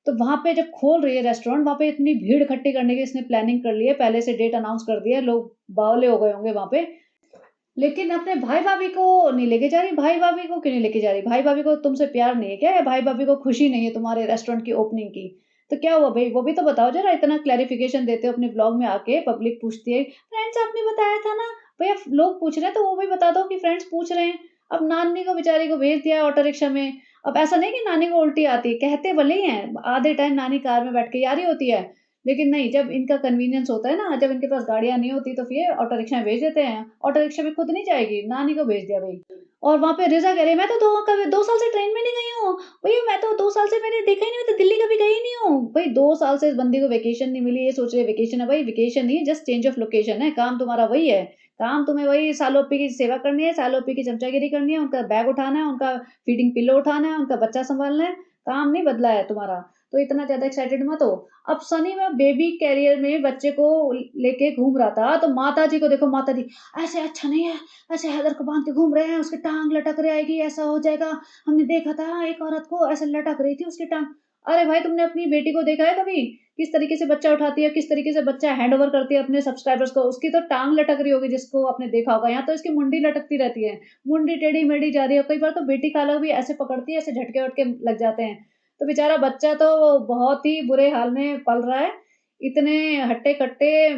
S1: तो वहाँ पे जब खोल रही है रेस्टोरेंट, वहाँ पे इतनी भीड़ इकट्ठी करने की इसने प्लानिंग कर ली है, पहले से डेट अनाउंस कर दी है, लोग बावले हो गए होंगे वहाँ पे। लेकिन अपने भाई-भाभी को नहीं लेके जा रही, भाई-भाभी को क्यों नहीं लेके जा रही? भाई-भाभी को तुमसे प्यार नहीं है क्या या भाई-भाभी को खुशी नहीं है तुम्हारे रेस्टोरेंट की ओपनिंग की? तो क्या हुआ भई? वो भी तो बताओ ज़रा, इतना क्लैरिफ़िकेशन देते हो अपने ब्लॉग में आके, पब्लिक पूछती है, फ्रेंड्स आपने बताया था ना? भैया लोग पूछ रहे हैं तो वो भी बता दो कि फ्रेंड्स पूछ रहे हैं। अब नानी को बेचारी को भेज दिया है ऑटो रिक्शा में। अब ऐसा नहीं कि नानी को उल्टी आती है, कहते भले ही हैं, आधे टाइम नानी कार में बैठ के ही आ रही होती है। लेकिन नहीं, जब इनका कन्वीनियंस होता है ना, जब इनके पास गाड़ियाँ नहीं होती तो फिर ऑटो रिक्शा में भेज देते हैं। ऑटो रिक्शा में खुद नहीं जाएगी, नानी को भेज दिया भई। और वहाँ पे रिज़ा कह रही है, "मैं तो 2 साल से ट्रेन में नहीं गई हूँ। भैया मैं तो 2 साल से मैंने देखा ही नहीं, मैं तो दिल्ली कभी गई ही नहीं हूँ।" भई 2 साल से इस बंदी को वेकेशन नहीं मिली, ये सोच रही है वेकेशन है। भई वेकेशन नहीं है, जस्ट चेंज ऑफ लोकेशन है, काम तुम्हारा वही है। काम तुम्हें वही सालों-ओप्पी की सेवा करनी है, सालों-ओप्पी की चमचागिरी करनी है, उनका बैग उठाना है, उनका फीडिंग पिल्लो उठाना है, उनका बच्चा सँभालना है, काम नहीं बदला है तुम्हारा। तो इतना ज़्यादा एक्साइटेड मत हो। अब सनी में बेबी कैरियर में बच्चे को लेके घूम रहा था, तो माताजी को देखो, माताजी ऐसे अच्छा नहीं है, ऐसे हैदर को बाँध के घूम रहे हैं, उसकी टाँग लटक रहेगी, ऐसा हो जाएगा। हमने देखा था एक औरत को ऐसे लटक रही थी उसकी टाँग। अरे भाई तुमने अपनी बेटी को देखा है कभी? किस तरीके से बच्चा उठाती है, किस तरीके से बच्चा हैंडओवर करती है अपने सब्सक्राइबर्स को, उसकी तो टाँग लटक रही होगी जिसको आपने देखा होगा, यहाँ तो इसकी मुंडी लटकती रहती है। मुंडी टेढ़ी-मेढ़ी जा रही है, कई बार तो बेटी खाला भी ऐसे पकड़ती है, ऐसे झटके-वटके लग जाते हैं। तो बेचारा बच्चा तो बहुत ही बुरे हाल में पल रहा है। इतने हट्टे-कट्टे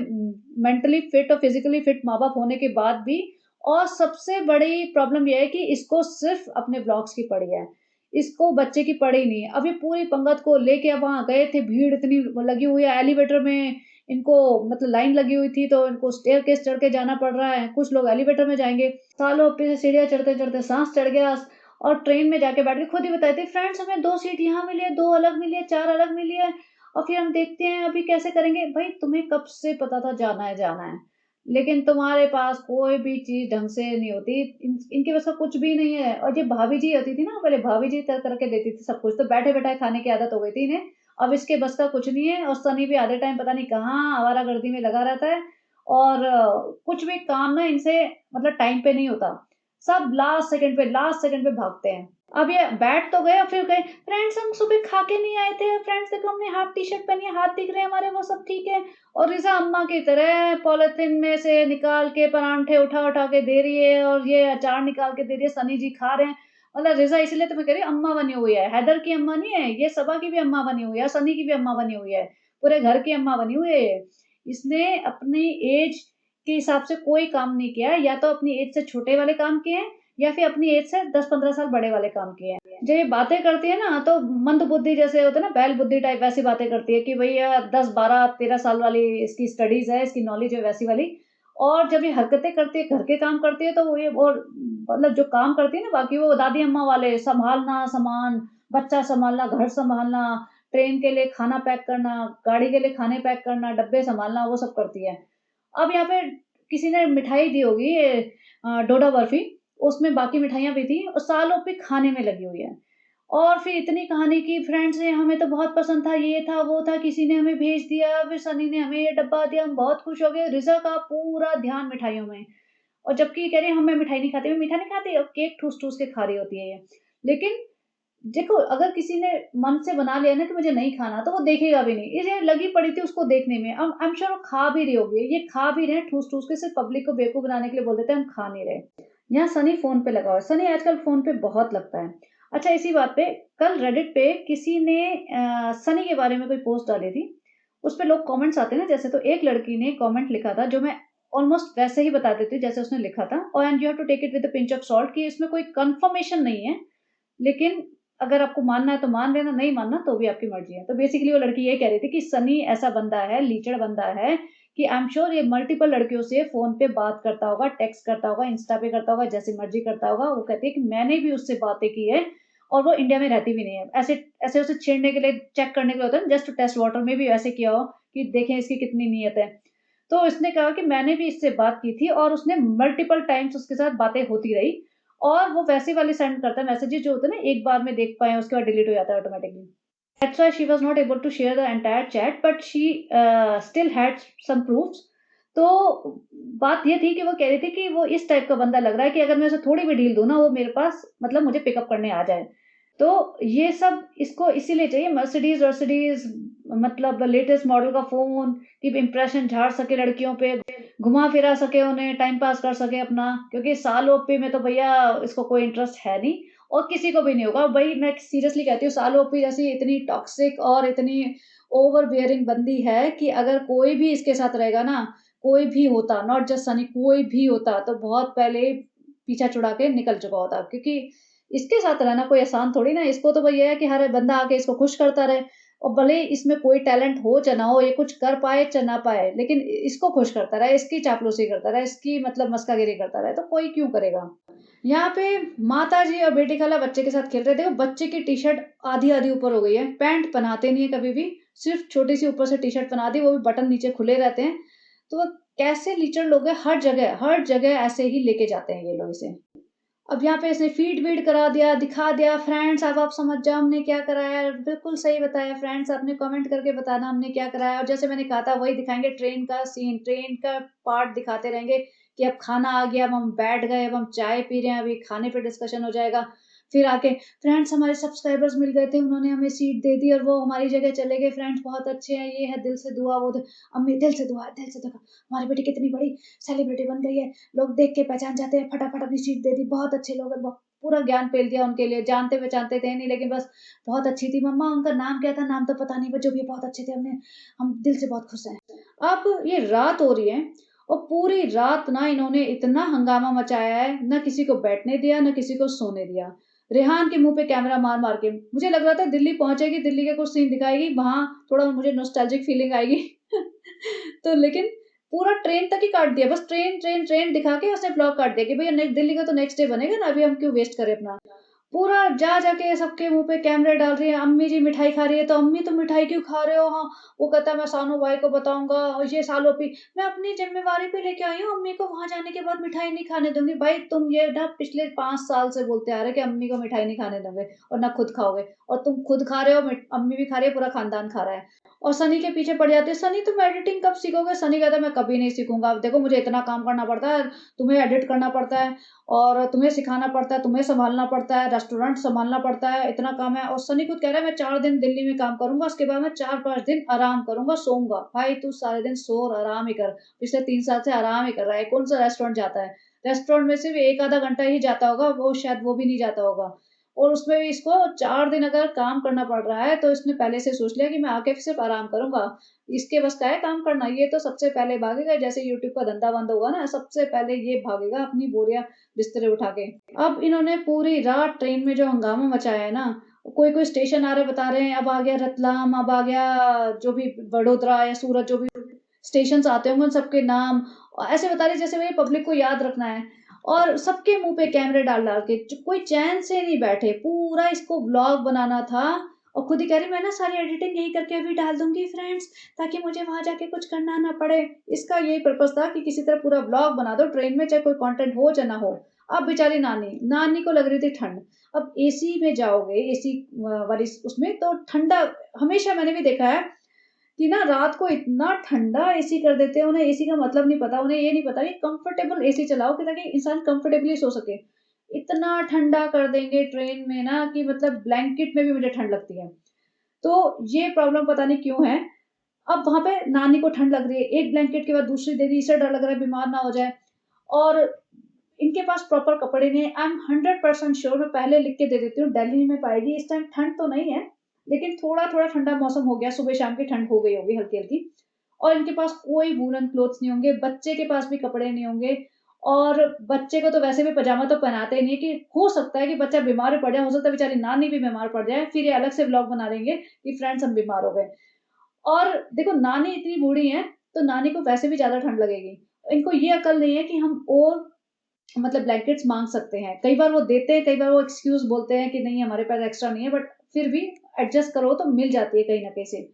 S1: मेंटली फिट और फिज़िकली फिट माँ-बाप होने के बाद भी और सबसे बड़ी प्रॉब्लम ये है कि इसको सिर्फ़ अपने व्लॉग्स की पड़ी है। इसको बच्चे की पड़ी नहीं है। अब ये पूरी पंगत को लेके अब वहाँ गए थे, भीड़ इतनी लगी हुई है, एलिवेटर में इनको मतलब लाइन लगी हुई थी, तो इनको स्टेयरकेस चढ़ के जाना पड़ रहा है। कुछ लोग एलिवेटर में जाएँगे। सालों पे सीढ़ियाँ चढ़ते-चढ़ते साँस चढ़ गया और ट्रेन में जाके बैठ के खुद ही बताए थे, फ्रेंड्स हमें 2 सीट यहाँ मिली है, 2 अलग मिली है, 4 अलग मिली है और फिर हम देखते हैं अभी कैसे करेंगे। भाई तुम्हें कब से पता था जाना है, जाना है। लेकिन तुम्हारे पास कोई भी चीज़ ढंग से नहीं होती। इनके पास कुछ भी नहीं है और ये भाभी जी होती थी ना, पहले भाभी जी कर करके देती थी सब कुछ, तो बैठे-बैठाए खाने की आदत हो गई थी इन्हें। अब इसके बस का कुछ नहीं है और सनी भी आधे टाइम पता नहीं कहाँ आवारागर्दी में लगा रहता है और कुछ भी काम ना इनसे मतलब टाइम पे नहीं होता। सब लास्ट सेकंड पे भागते हैं। अब ये बैठ तो गए और फिर गए, फ्रेंड्स हम सुबह खा के नहीं आए थे, फ्रेंड्स देखो हमने हाफ टी-शर्ट पहनी है, हाथ दिख रहे हैं हमारे, वो सब ठीक है। और रिज़ा अम्मा की तरह पॉलिथीन में से निकाल के परांठे उठा-उठा के दे रही है और ये अचार निकाल के दे रही है, सनी जी खा रहे हैं। मतलब रिज़ा इसीलिए तो मैं कह रही हूँ अम्मा बनी हुई है, हैदर की अम्मा नहीं है, ये सबा की भी अम्मा बनी हुई है, सनी की भी अम्मा बनी हुई है, पूरे घर की अम्मा बनी हुई है ये। इसने अपनी एज के हिसाब से कोई काम नहीं किया है, या तो अपनी एज से छोटे वाले काम किए हैं या फिर अपनी एज से 10-15 साल बड़े वाले काम किए हैं। जब ये बातें करती है ना तो मंदबुद्धि जैसे होता है ना, बैल बुद्धि टाइप वैसी बातें करती है कि भैया 10-12-13 साल वाली इसकी स्टडीज़ है, इसकी नॉलेज है वैसी वाली। और जब ये हरकतें करती है, घर के काम करती है तो वो ये और मतलब जो काम करती है ना बाकी वो दादी अम्मा वाले सँभालना सामान, बच्चा सँभालना, घर सँभालना, ट्रेन के लिए खाना पैक करना, गाड़ी के लिए खाने पैक करना, डब्बे सँभालना वो सब करती है। अब यहाँ पे किसी ने मिठाई दी होगी ये डोडा बर्फी, उसमें बाकी मिठाइयाँ भी थी और सालों पे खाने में लगी हुई है। और फिर इतनी कहानी की फ्रेंड्स ने हमें तो बहुत पसंद था, ये था, वो था, किसी ने हमें भेज दिया, फिर सनी ने हमें ये डब्बा दिया, हम बहुत खुश हो गए। रिज़ा का पूरा ध्यान मिठाइयों में और जबकि ये कह रही है, "हम मैं मिठाई नहीं खाती, मैं मीठा नहीं खाती" और केक ठूस-ठूस के खा रही होती है ये। लेकिन देखो, अगर किसी ने मन से बना लिया ना कि मुझे नहीं खाना, तो वो देखेगा भी नहीं। ये लगी पड़ी थी उसको देखने में। आई एम श्योर वो खा भी रही होगी। ये खा भी रहे हैं ठूस-ठूस के, सिर्फ़ पब्लिक को बेवकूफ़ बनाने के लिए बोल देते हैं, हम खा नहीं रहे। यहाँ सनी फ़ोन पे लगा हुआ है। सनी आजकल फ़ोन पे बहुत लगता है। अच्छा, इसी बात पे कल रेडिट पे किसी ने सनी के बारे में कोई पोस्ट डाली थी। उसपे लोग कमेंट्स आते हैं ना जैसे, तो एक लड़की ने कमेंट लिखा था जो मैं ऑलमोस्ट वैसे ही बता देती हूँ जैसे उसने लिखा था, और and you have to take it with a pinch of salt कि इसमें कोई कन्फर्मेशन नहीं है। लेकिन अगर आपको मानना है तो मान लेना, नहीं मानना तो भी आपकी मर्ज़ी है। तो बेसिकली वो लड़की ये कह रही थी कि सनी ऐसा बंदा है, लीचड़ बंदा है कि आई एम श्योर ये मल्टीपल लड़कियों से फ़ोन पे बात करता होगा, टेक्स्ट करता होगा, इंस्टा पे करता होगा, जैसे मर्ज़ी करता होगा। वो कहती है कि मैंने भी उससे बातें की है और वो इंडिया में रहती भी नहीं है। ऐसे ऐसे उसे छेड़ने के लिए, चेक करने के लिए होता है ना, जस्ट टू टेस्ट वाटर में भी ऐसे किया हो कि देखें इसकी कितनी नीयत है। तो इसने कहा कि मैंने भी इससे बात की थी और उसने मल्टीपल टाइम्स उसके साथ बातें होती रही और वो वैसी वाली सेंड करता है मैसेजेस जो होते हैं ना, एक बार में देख पाएँ उसके बाद डिलीट हो जाता है automatically. That's why she was not able to share the entire chat but she still had some proofs. तो बात ये थी कि वो कह रही थी कि वो इस टाइप का बंदा लग रहा है कि अगर मैं उसे थोड़ी भी ढील दूँ ना, वो मेरे पास मतलब मुझे पिकअप करने आ जाए। तो ये सब इसको इसीलिए चाहिए मर्सिडीज़ वर्सिडीज़, मतलब लेटेस्ट मॉडल का फ़ोन कि इम्प्रेशन झाड़ सके लड़कियों पे, घुमा-फिरा सके उन्हें, टाइम पास कर सके अपना, क्योंकि साल-ओपी में तो भैया इसको कोई इंटरेस्ट है नहीं और किसी को भी नहीं होगा। भई मैं सीरियसली कहती हूँ, साल-ओपी जैसी इतनी टॉक्सिक और इतनी ओवर बियरिंग बंदी है कि अगर कोई भी इसके साथ रहेगा ना, कोई भी होता, नॉट जस्ट सनी, कोई भी होता तो बहुत पहले ही पीछा छुड़ा के निकल चुका होता। क्योंकि इसके साथ रहना कोई आसान थोड़ी ना है, इसको तो भई ये है कि हर बंदा आके इसको खुश करता रहे और भले ही इसमें कोई टैलेंट हो चाहे ना हो, ये कुछ कर पाए चाहे ना पाए, लेकिन इसको खुश करता रहे, इसकी चापलूसी करता रहे, इसकी मतलब मस्कागिरी करता रहे, तो कोई क्यों करेगा? यहाँ पे माताजी और बेटी खाला बच्चे के साथ खेल रहे थे। देखो बच्चे की टी-शर्ट आधी-आधी ऊपर हो गई है, पैंट पहनाते नहीं है कभी भी, सिर्फ़ छोटी-सी ऊपर से टी-शर्ट पहना दी, वो भी बटन नीचे खुले रहते हैं। तो वो कैसे लीचड़ लोग हैं, हर जगह ऐसे ही लेके जाते हैं ये लोग इसे। अब यहाँ पे इसने फ़ीड-वीड करा दिया, दिखा दिया, फ्रेंड्स अब आप समझ जाओ हमने क्या कराया है। बिल्कुल सही बताया फ्रेंड्स, आपने कमेंट करके बताना हमने क्या कराया, और जैसे मैंने कहा था वही दिखाएँगे, ट्रेन का सीन, ट्रेन का पार्ट दिखाते रहेंगे कि अब खाना आ गया, अब हम बैठ गए, अब हम चाय पी रहे हैं, अभी खाने पे डिस्कशन हो जाएगा। फिर आके फ्रेंड्स हमारे सब्सक्राइबर्स मिल गए थे, उन्होंने हमें सीट दे दी और वो हमारी जगह चले गए, फ्रेंड्स बहुत अच्छे हैं, ये है, दिल से दुआ, वो अम्मी दिल से दुआ, दिल से दुआ, हमारी बेटी कितनी बड़ी सेलिब्रिटी बन गई है, लोग देख के पहचान जाते हैं, फटाफट अपनी सीट दे दी, बहुत अच्छे लोग हैं, पूरा ज्ञान पेल दिया उनके लिए, जानते-पहचानते थे नहीं, लेकिन बस बहुत अच्छी थी मम्मा, उनका नाम क्या था? नाम तो पता नहीं, बट जो भी बहुत अच्छे थे, हम दिल से बहुत खुश हैं। अब ये रात हो रही है और पूरी रात ना इन्होंने इतना हंगामा मचाया है, ना किसी को बैठने दिया, ना किसी को सोने दिया। रेहान के मुँह पे कैमरा मार-मार के, मुझे लग रहा था दिल्ली पहुँचेगी, दिल्ली के कुछ सीन दिखाएगी, वहाँ थोड़ा मुझे नॉस्टैल्जिक फीलिंग आएगी। तो लेकिन पूरा ट्रेन तक ही काट दिया, बस ट्रेन, ट्रेन, ट्रेन दिखा के उसने ब्लॉग काट दिया कि भैया दिल्ली का तो नेक्स्ट डे बनेगा ना, अभी हम क्यों वेस्ट करें अपना। पूरा जा जाके सबके मुँह पे कैमरे डाल रही है, अम्मी जी मिठाई खा रही है, तो अम्मी तुम मिठाई क्यों खा रहे हो? हाँ, वो कहता है मैं सानू भाई को बताऊँगा और ये सालों पे मैं अपनी ज़िम्मेवारी पे लेके आई हूँ, अम्मी को वहाँ जाने के बाद मिठाई नहीं खाने दूँगी। भाई तुम ये ना पिछले 5 साल से बोलते आ रहे हो कि अम्मी को मिठाई नहीं खाने दोगे और ना खुद खाओगे, और तुम खुद खा रहे हो, अम्मी भी खा रही है, पूरा खानदान खा रहा है। और सनी के पीछे पड़ जाते हो, सनी तुम एडिटिंग कब सीखोगे? सनी कहता है मैं कभी नहीं सीखूँगा, अब देखो मुझे इतना काम करना पड़ता है, तुम्हें एडिट करना पड़ता है और तुम्हें सिखाना पड़ता है, तुम्हें सँभालना पड़ता है, रेस्टोरेंट सँभालना पड़ता है, इतना काम है। और सनी खुद कह रहा है मैं 4 दिन दिल्ली में काम करूँगा, उसके बाद मैं 4-5 दिन आराम करूँगा, सोऊँगा। भाई तू सारे दिन सो और आराम ही कर। पिछले 3 साल से आराम ही कर रहा है, कौन-सा रेस्टोरेंट जाता है? रेस्टोरेंट में सिर्फ 1 आधा घंटा ही जाता होगा, वो शायद वो भी नहीं जाता होगा। और उसमें भी इसको 4 दिन अगर काम करना पड़ रहा है, तो इसने पहले से सोच लिया कि मैं आके सिर्फ आराम करूँगा। इसके बस का है काम करना, ये तो सबसे पहले भागेगा, जैसे यूट्यूब का धंधा बंद होगा ना, सबसे पहले ये भागेगा अपनी बोरियाँ बिस्तरे उठा के। अब इन्होंने पूरी रात ट्रेन में जो हंगामा मचाया है ना, कोई-कोई स्टेशन आ रहे बता रहे हैं, अब आ गया रतलाम, अब आ गया जो भी वडोदरा या सूरत, जो भी स्टेशंस आते होंगे उन सबके नाम ऐसे बता रहे जैसे भई पब्लिक को याद रखना है। और सबके मुँह पे कैमरे डाल-डाल के कोई चैन से नहीं बैठे, पूरा इसको व्लॉग बनाना था। और खुद ही कह रही मैं ना सारी एडिटिंग यही करके अभी डाल दूँगी फ्रेंड्स, ताकि मुझे वहाँ जाके कुछ करना ना पड़े। इसका यही पर्पज़ था कि किसी तरह पूरा व्लॉग बना दो ट्रेन में, चाहे कोई कंटेंट हो चाहे ना हो। अब बेचारी नानी को लग रही थी ठंड। अब एसी में जाओगे, एसी वाली उसमें तो ठंडा, हमेशा मैंने भी देखा है कि ना रात को इतना ठंडा एसी कर देते हैं, उन्हें एसी का मतलब नहीं पता, उन्हें ये नहीं पता कि कंफर्टेबल एसी चलाओ कि ताकि इंसान कंफर्टेबली सो सके। इतना ठंडा कर देंगे ट्रेन में ना कि मतलब ब्लैंकेट में भी मुझे ठंड लगती है। तो ये प्रॉब्लम पता नहीं क्यों है। अब वहाँ पे नानी को ठंड लग रही है, एक ब्लैंकेट के बाद दूसरी दे दी, इससे डर लग रहा है बीमार ना हो जाए। और इनके पास प्रॉपर कपड़े नहीं है। आई एम 100% श्योर, मैं पहले लिख के दे देती हूँ, दिल्ली में पाएगी। इस टाइम ठंड तो नहीं है, लेकिन थोड़ा-थोड़ा ठंडा मौसम हो गया, सुबह-शाम की ठंड हो गई होगी हल्की-हल्की। और इनके पास कोई वूलन क्लॉथ्स नहीं होंगे, बच्चे के पास भी कपड़े नहीं होंगे। और बच्चे को तो वैसे भी पजामा तो पहनाते ही नहीं है, कि हो सकता है कि बच्चा बीमार भी पड़ जाए, हो सकता है बेचारी नानी भी बीमार पड़ जाए, फिर ये अलग से व्लॉग बना देंगे कि फ्रेंड्स हम बीमार हो गए। और देखो नानी इतनी बूढ़ी हैं, तो नानी को वैसे भी ज़्यादा ठंड लगेगी। इनको ये अकल नहीं है कि हम और मतलब ब्लैंकेट्स माँग सकते हैं। कई बार वो देते हैं, कई बार वो एक्सक्यूज़ बोलते हैं कि नहीं हमारे पास एक्स्ट्रा नहीं है, बट फिर भी एडजस्ट करो तो मिल जाती है कहीं न कहीं से।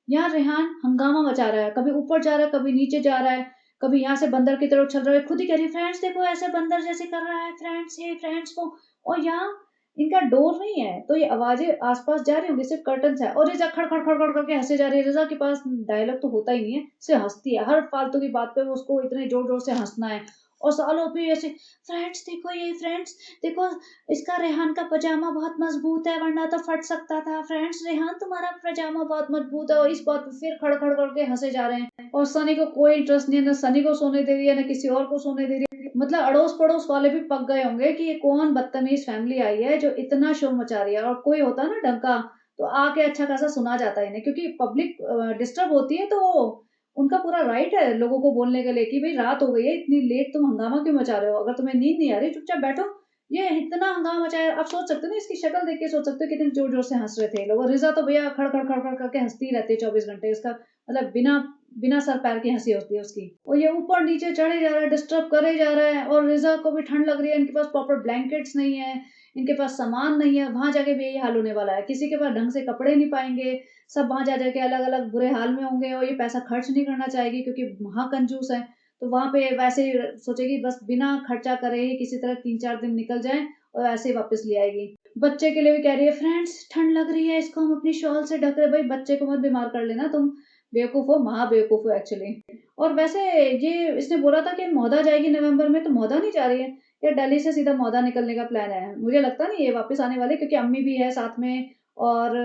S1: यहाँ रेहान हंगामा मचा रहा है, कभी ऊपर जा रहा है, कभी नीचे जा रहा है, कभी यहाँ से बंदर की तरह उछल रहा है, खुद ही कह रही है फ्रेंड्स देखो ऐसे बंदर जैसे कर रहा है फ्रेंड्स, ये फ्रेंड्स को। और यहाँ इनका डोर नहीं है, तो ये आवाज़ें आस-पास जा रही होंगी, सिर्फ़ कर्टन्स है और रिज़ा खड़, खड़, खड़, खड़ करके हँसे जा रही है। रिज़ा के पास डायलॉग तो होता ही नहीं है, सिर्फ़ हँसती है। हर फालतू की बात पे वो उसको इतने ज़ोर-ज़ोर से हँसना है। और सालों पे ऐसे फ्रेंड्स देखो ये फ्रेंड्स देखो, इसका रेहान का पजामा बहुत मजबूत है वरना तो फट सकता था। फ्रेंड्स रेहान तुम्हारा पजामा बहुत मजबूत है, और इस बात पे फिर खड़-खड़ करके हँसे जा रहे हैं। और सनी को कोई इंटरेस्ट नहीं है, ना सनी को सोने दे रही है, ना किसी और को सोने दे रही है। मतलब अड़ोस-पड़ोस वाले भी पक गए होंगे कि ये कौन बदतमीज़ फैमिली आई है जो इतना शोर मचा रही है। और कोई होता ना ढंग का, तो आके अच्छा खासा सुना जाता है इन्हें, क्योंकि पब्लिक डिस्टर्ब होती है, तो उनका पूरा राइट है लोगों को बोलने के लिए कि भई रात हो गई है, इतनी लेट तुम हंगामा क्यों मचा रहे हो? अगर तुम्हें नींद नहीं आ रही चुपचाप बैठो। ये इतना हंगामा मचाया, आप सोच सकते हो ना, इसकी शक्ल देख के सोच सकते हो कितने ज़ोर-ज़ोर से हँस रहे थे लोग। और रिज़ा तो भैया खड़-खड़ करके हँसती ही रहती है 24 घंटे। इसका मतलब बिना बिना सर पैर की हँसी होती है उसकी। और ये ऊपर-नीचे चढ़े जा रहा है, डिस्टर्ब करे जा रहा है, और रिज़ा को भी ठंड लग रही है, इनके पास प्रॉपर ब्लैंकेट्स नहीं है, इनके पास सामान नहीं है, वहाँ जाके भी यही हाल होने वाला है। किसी के पास ढंग से कपड़े नहीं पाएँगे, सब वहाँ जा के अलग-अलग बुरे हाल में होंगे, और ये पैसा खर्च नहीं करना चाहेगी क्योंकि महाकंजूस है। तो वहाँ पे वैसे ही सोचेगी बस बिना खर्चा करे ही किसी तरह 3-4 दिन निकल जाएँ, और ऐसे ही वापस ले आएगी। बच्चे के लिए भी कह रही है फ्रेंड्स ठंड लग रही है, इसको हम अपनी शॉल से ढक रहे। भाई बच्चे को मत बीमार कर लेना तुम, बेवकूफ़ हो, महा बेवकूफ़ हो एक्चुअली। और वैसे ये इसने बोला था कि मौदा जाएगी नवंबर में, तो मौदा नहीं जा रही है। या दिल्ली से सीधा मौदा निकलने का प्लान है? मुझे लगता नहीं ये वापस आने वाले, क्योंकि अम्मी भी है साथ में और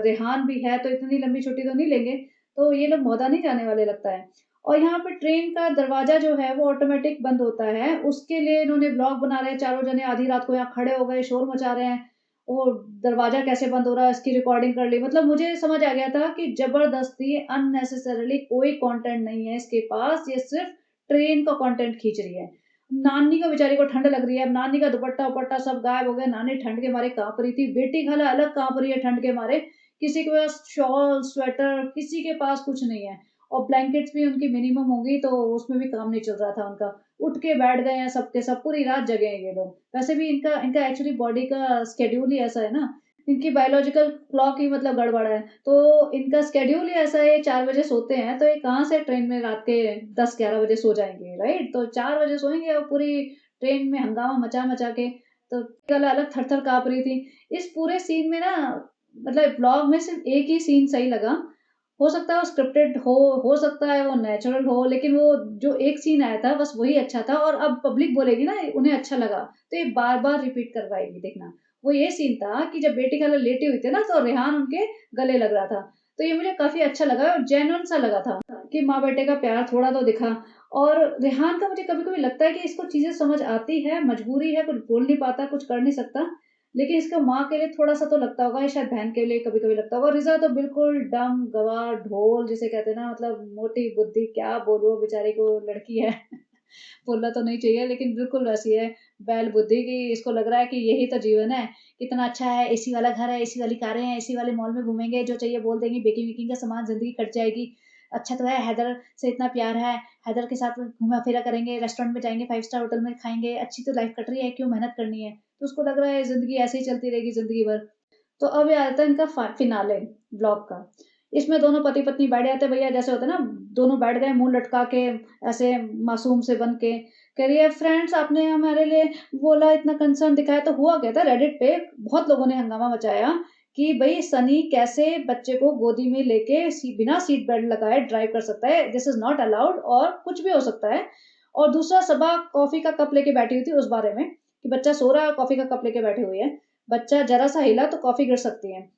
S1: रेहान भी है, तो इतनी लंबी छुट्टी तो नहीं लेंगे। तो ये लोग मौदा नहीं जाने वाले लगता है। और यहाँ पे ट्रेन का दरवाज़ा जो है वो ऑटोमेटिक बंद होता है, उसके लिए इन्होंने व्लॉग बना रहे हैं चारों जने, आधी रात को यहाँ खड़े हो गए, शोर मचा रहे हैं। और दरवाज़ा कैसे बंद हो रहा है इसकी रिकॉर्डिंग कर ली। मतलब मुझे समझ आ गया था कि ज़बरदस्ती अननेसेसरीली कोई कंटेंट नहीं है इसके पास, ये सिर्फ़ ट्रेन का कंटेंट खींच रही है। नानी को बेचारी को ठंड लग रही है, अब नानी का दुपट्टा-वुपट्टा सब गायब हो गया, नानी ठंड के मारे काँप रही थी, बेटी खाला अलग काँप रही है ठंड के मारे, किसी के पास शॉल, स्वेटर, किसी के पास कुछ नहीं है। और ब्लैंकेट्स भी उनकी मिनिमम होंगी, तो उसमें भी काम नहीं चल रहा था उनका। उठ के बैठ गए हैं सब के सब, पूरी रात जगे हैं ये लोग। वैसे भी इनका इनका एक्चुअली बॉडी का शेड्यूल ही ऐसा है ना, इनकी बायोलॉजिकल क्लॉक ही मतलब गड़बड़ है। तो इनका शेड्यूल ही ऐसा है, ये 4 बजे सोते हैं, तो ये कहाँ से ट्रेन में रात के 10-11 बजे सो जाएँगे, राइट? तो 4 बजे सोएँगे और पूरी ट्रेन में हंगामा मचा-मचा के, तो गला अलग थर-थर काँप रही थी। इस पूरे सीन में ना, मतलब ब्लॉग में सिर्फ़ एक ही सीन सही लगा। हो सकता है वो स्क्रिप्टेड हो सकता है वो नेचुरल हो, लेकिन वो जो एक सीन आया था बस वही अच्छा था, और अब पब्लिक बोलेगी ना उन्हें अच्छा लगा, तो ये बार-बार रिपीट करवाएगी देखना। वो ये सीन था कि जब बेटी खाला लेटी हुई थी ना, तो रेहान उनके गले लग रहा था। तो ये मुझे काफ़ी अच्छा लगा और जेन्युइन सा लगा था कि माँ-बेटे का प्यार थोड़ा तो दिखा। और रेहान का मुझे कभी-कभी लगता है कि इसको चीज़ें समझ आती है, मजबूरी है, कुछ बोल नहीं पाता, कुछ कर नहीं सकता, लेकिन इसका माँ के लिए थोड़ा-सा तो लगता होगा, या शायद बहन के लिए कभी-कभी लगता होगा। रिज़ा तो बिल्कुल डम, गँवार, ढोल जिसे कहते हैं ना, मतलब मोटी बुद्धि, क्या बोलूँ बेचारी को, लड़की है। बोलना तो नहीं चाहिए, लेकिन बिल्कुल वैसी है, बैल बुद्धि की। इसको लग रहा है कि यही तो जीवन है, कितना अच्छा है, एसी वाला घर है, एसी वाली कारें हैं, एसी वाले मॉल में घूमेंगे, जो चाहिए बोल देंगे, बेकिंग-वेकिंग का सामान, ज़िंदगी कट जाएगी। अच्छा तो है, हैदर से इतना प्यार है, हैदर के साथ घूमा-फिरा करेंगे, रेस्टोरेंट में जाएँगे, 5 स्टार होटल में खाएँगे, अच्छी तो लाइफ़ कट रही है, क्यों मेहनत करनी है? तो उसको लग रहा है ज़िंदगी ऐसे ही चलती रहेगी ज़िंदगी भर। तो अब ये आता है इनका फिनाले ब्लॉग का। इसमें दोनों पति-पत्नी बैठ जाते हैं, भैया जैसे होता है ना, दोनों बैठ गए मुँह लटका के, ऐसे मासूम से बन के। कह रही है, फ्रेंड्स आपने हमारे लिए बोला, इतना कंसर्न दिखाया, तो हुआ क्या था रेडिट पे बहुत लोगों ने हंगामा मचाया कि भई सनी कैसे बच्चे को गोदी में लेके बिना सीट बेल्ट लगाए ड्राइव कर सकता है? दिस इज़ नॉट अलाउड, और कुछ भी हो सकता है। और दूसरा, सबा कॉफ़ी का कप लेके बैठी हुई थी उस बारे में, कि बच्चा सो रहा है और कॉफ़ी का कप लेके बैठी हुई है। बच्चा ज़रा-सा हिला तो कॉफ़ी गिर सकती है।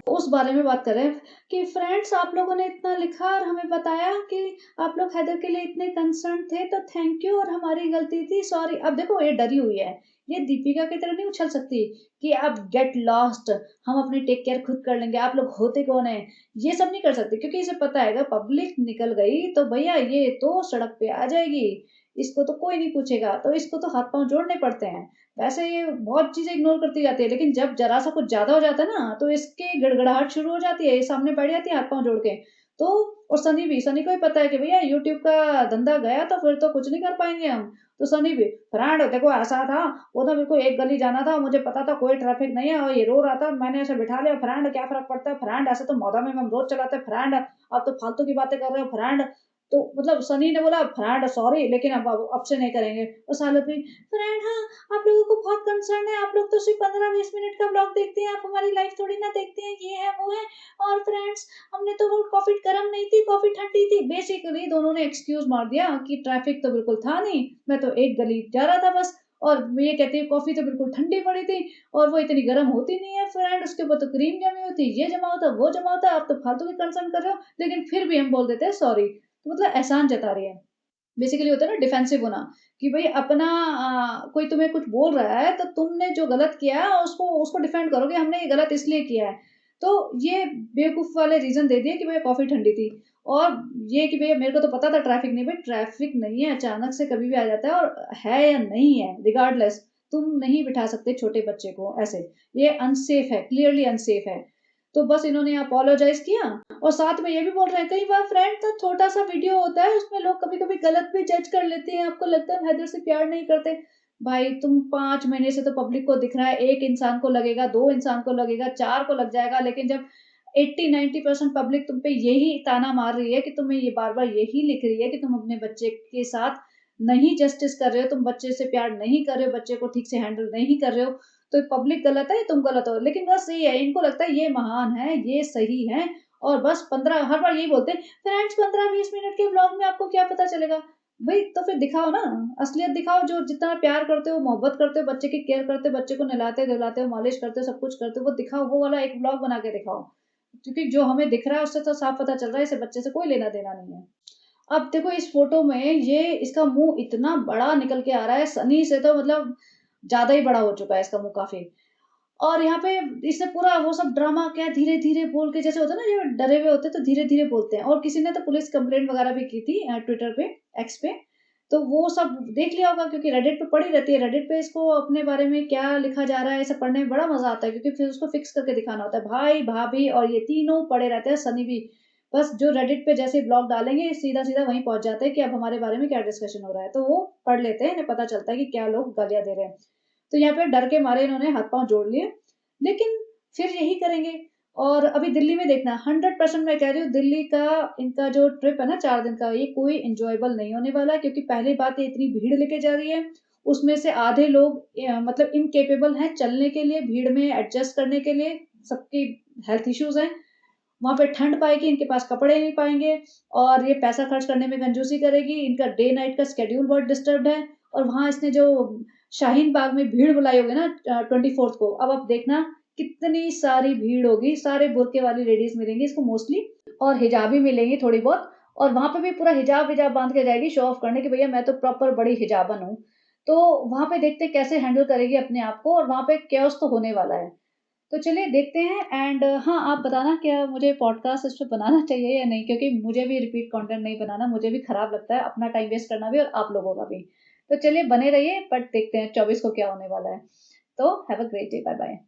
S1: उस बारे में बात कर रहे हैं कि फ्रेंड्स आप लोगों ने इतना लिखा और हमें बताया कि आप लोग हैदर के लिए इतने कंसर्न थे, तो थैंक यू, और हमारी गलती थी, सॉरी। अब देखो ये डरी हुई है, ये दीपिका की तरह नहीं उछल सकती कि अब गेट लॉस्ट, हम अपनी टेक केयर खुद कर लेंगे, आप लोग होते कौन है, ये सब नहीं कर सकती, क्योंकि इसे पता है अगर पब्लिक निकल गई तो भैया ये तो सड़क पे आ जाएगी, इसको तो कोई नहीं पूछेगा, तो इसको तो हाथ पांव जोड़ने पड़ते हैं। वैसे ये बहुत चीज़ें इग्नोर करती जाती है, लेकिन जब ज़रा-सा कुछ ज़्यादा हो जाता है ना, तो इसकी गड़गड़ाहट शुरू हो जाती है, ये सामने बैठ जाती है हाथ-पाँव जोड़ के। तो और सनी को भी पता है कि भैया यूट्यूब का धंधा गया तो फिर तो कुछ नहीं कर पाएँगे हम। तो सनी भी, फ्रेंड देखो ऐसा था, वो तो मेरे को एक गली जाना था, मुझे पता था कोई ट्रैफिक नहीं है और ये रो रहा था, मैंने ऐसे बिठा लिया, फ्रेंड क्या फ़र्क पड़ता है, फ्रेंड ऐसे तो मौदा में हम रोज़ चलाते हैं, फ्रेंड आप तो फालतू की बातें कर रहे हो, फ्रेंड। तो मतलब सनी ने बोला, फ्रेंड सॉरी, लेकिन अब से नहीं करेंगे। और सालों भी, फ्रेंड हाँ, आप लोगों को बहुत कंसर्न है, आप लोग तो सिर्फ 15-20 मिनट का ब्लॉग देखते हैं, आप हमारी लाइफ थोड़ी ना देखते हैं, ये है वो है। और फ्रेंड्स हमने तो वो कॉफी गर्म नहीं थी, कॉफी ठंडी थी। बेसिकली दोनों ने एक्सक्यूज मार दिया कि ट्रैफिक तो बिल्कुल था नहीं, मैं तो एक गली जा रहा था बस। और ये कहती है कॉफी तो बिल्कुल ठंडी पड़ी थी और वो इतनी गर्म होती नहीं है फ्रेंड, उसके ऊपर तो क्रीम जमी हुई थी, ये जमा होता वो जमा होता, आप तो फालतू की कंसर्न कर रहे हो, लेकिन फिर भी हम बोल देते हैं सॉरी। तो मतलब एहसान जता रही है। बेसिकली होता है ना डिफेंसिव होना, कि भई अपना कोई तुम्हें कुछ बोल रहा है तो तुमने जो गलत किया है उसको उसको डिफेंड करो कि हमने ये गलत इसलिए किया है। तो ये बेवकूफ़ वाले रीज़न दे दिए कि भैया कॉफ़ी ठंडी थी, और ये कि भैया मेरे को तो पता था ट्रैफ़िक नहीं, भई ट्रैफ़िक नहीं है, अचानक से कभी भी आ जाता है, और है या नहीं है रिगार्डलेस, तुम नहीं बिठा सकते छोटे बच्चे को ऐसे। ये अनसेफ है, क्लियरली अनसेफ है। तो बस इन्होंने अपोलोजाइज़ किया, और साथ में ये भी बोल रहे हैं, कई बार फ्रेंड तो छोटा-सा वीडियो होता है, उसमें लोग कभी-कभी गलत भी जज कर लेते हैं, आपको लगता है हम हैदर से प्यार नहीं करते। भाई तुम 5 महीने से तो पब्लिक को दिख रहा है, 1 इंसान को लगेगा, 2 इंसान को लगेगा, 4 को लग जाएगा, लेकिन जब 80-90% पब्लिक तुम पे यही ताना मार रही है कि तुम्हें ये बार-बार यही लिख रही है कि तुम अपने बच्चे के साथ नहीं जस्टिस कर रहे हो, तुम बच्चे से प्यार नहीं कर रहे हो, बच्चे को ठीक से हैंडल नहीं कर रहे हो, तो पब्लिक गलत है, तुम गलत हो। लेकिन बस ये है, इनको लगता है ये महान है, ये सही है, और बस 15 हर बार यही बोलते हैं, फ्रेंड्स 15-20 मिनट के व्लॉग में आपको क्या पता चलेगा? भई तो फिर दिखाओ ना, असलियत दिखाओ, जो जितना प्यार करते हो, मोहब्बत करते हो, बच्चे की केयर करते हो, बच्चे को नहलाते-धुलाते हो, मालिश करते हो, सब कुछ करते हो, वो दिखाओ, वो वाला एक व्लॉग बना के दिखाओ। क्योंकि जो हमें दिख रहा है उससे तो साफ पता चल रहा है इसे बच्चे से कोई लेना-देना नहीं है। अब देखो इस फ़ोटो में ये इसका मुँह इतना बड़ा निकल के आ रहा है, सनी से तो मतलब ज़्यादा ही बड़ा हो चुका है इसका मुँह काफ़ी। और यहाँ पे इसने पूरा वो सब ड्रामा क्या धीरे-धीरे बोल के, जैसे होता है ना, ये डरे हुए होते हैं तो धीरे-धीरे बोलते हैं, और किसी ने तो पुलिस कंप्लेंट वगैरह भी की थी ट्विटर पे, एक्स पे। तो वो सब देख लिया होगा, क्योंकि रेडिट पे पड़ी रहती है। रेडिट पे इसको अपने बारे में क्या लिखा जा रहा है, ये सब पढ़ने में बड़ा मज़ा आता है, क्योंकि फिर उसको फिक्स करके दिखाना होता है। भाई, भाभी और ये तीनों पड़े रहते हैं, सनी भी। बस जो रेडिट पे जैसे ही ब्लॉग डालेंगे, सीधा-सीधा वहीं पहुँच जाते हैं कि अब हमारे बारे में क्या डिस्कशन हो रहा है। तो वो पढ़ लेते हैं, इन्हें पता चलता है कि क्या लोग गालियाँ दे रहे हैं। तो यहाँ पे डर के मारे इन्होंने हाथ-पाँव जोड़ लिए, लेकिन फिर यही करेंगे। और अभी दिल्ली में देखना, 100% मैं कह रही हूँ, दिल्ली का इनका जो ट्रिप है ना 4 दिन का, ये कोई एन्जॉयबल नहीं होने वाला है, क्योंकि पहली बात ये इतनी भीड़ लेके जा रही है, उसमें से आधे लोग मतलब इनकेपेबल हैं चलने के लिए, भीड़ में एडजस्ट करने के लिए, सबकी हेल्थ इश्यूज़ हैं। वहाँ पे ठंड पाएगी, इनके पास कपड़े नहीं पाएँगे, और ये पैसा खर्च करने में कंजूसी करेगी, इनका डे नाइट का शेड्यूल बहुत डिस्टर्ब्ड है। और वहाँ इसने जो शाहीन बाग में भीड़ बुलाई होगी ना 24th को, अब आप देखना कितनी सारी भीड़ होगी, सारे बुर्के वाली लेडीज़ मिलेंगी इसको मोस्टली, और हिजाबी मिलेंगी थोड़ी बहुत, और वहाँ पे भी पूरा हिजाब-विजाब बाँध के जाएगी शो ऑफ करने कि भैया मैं तो प्रॉपर बड़ी हिजाबन हूँ। तो वहाँ पे देखते हैं कैसे हैंडल करेगी अपने आप को और वहाँ पे chaos तो होने वाला है। तो चलिए देखते हैं एंड हाँ, आप बताना क्या मुझे पॉडकास्ट इस पे बनाना चाहिए या नहीं? क्योंकि मुझे भी रिपीट कंटेंट नहीं बनाना, मुझे भी खराब लगता है, अपना टाइम वेस्ट करना भी और आप लोगों का भी। तो चलिए बने रहिए बट देखते हैं 24 को क्या होने वाला है। तो have a great day, bye-bye.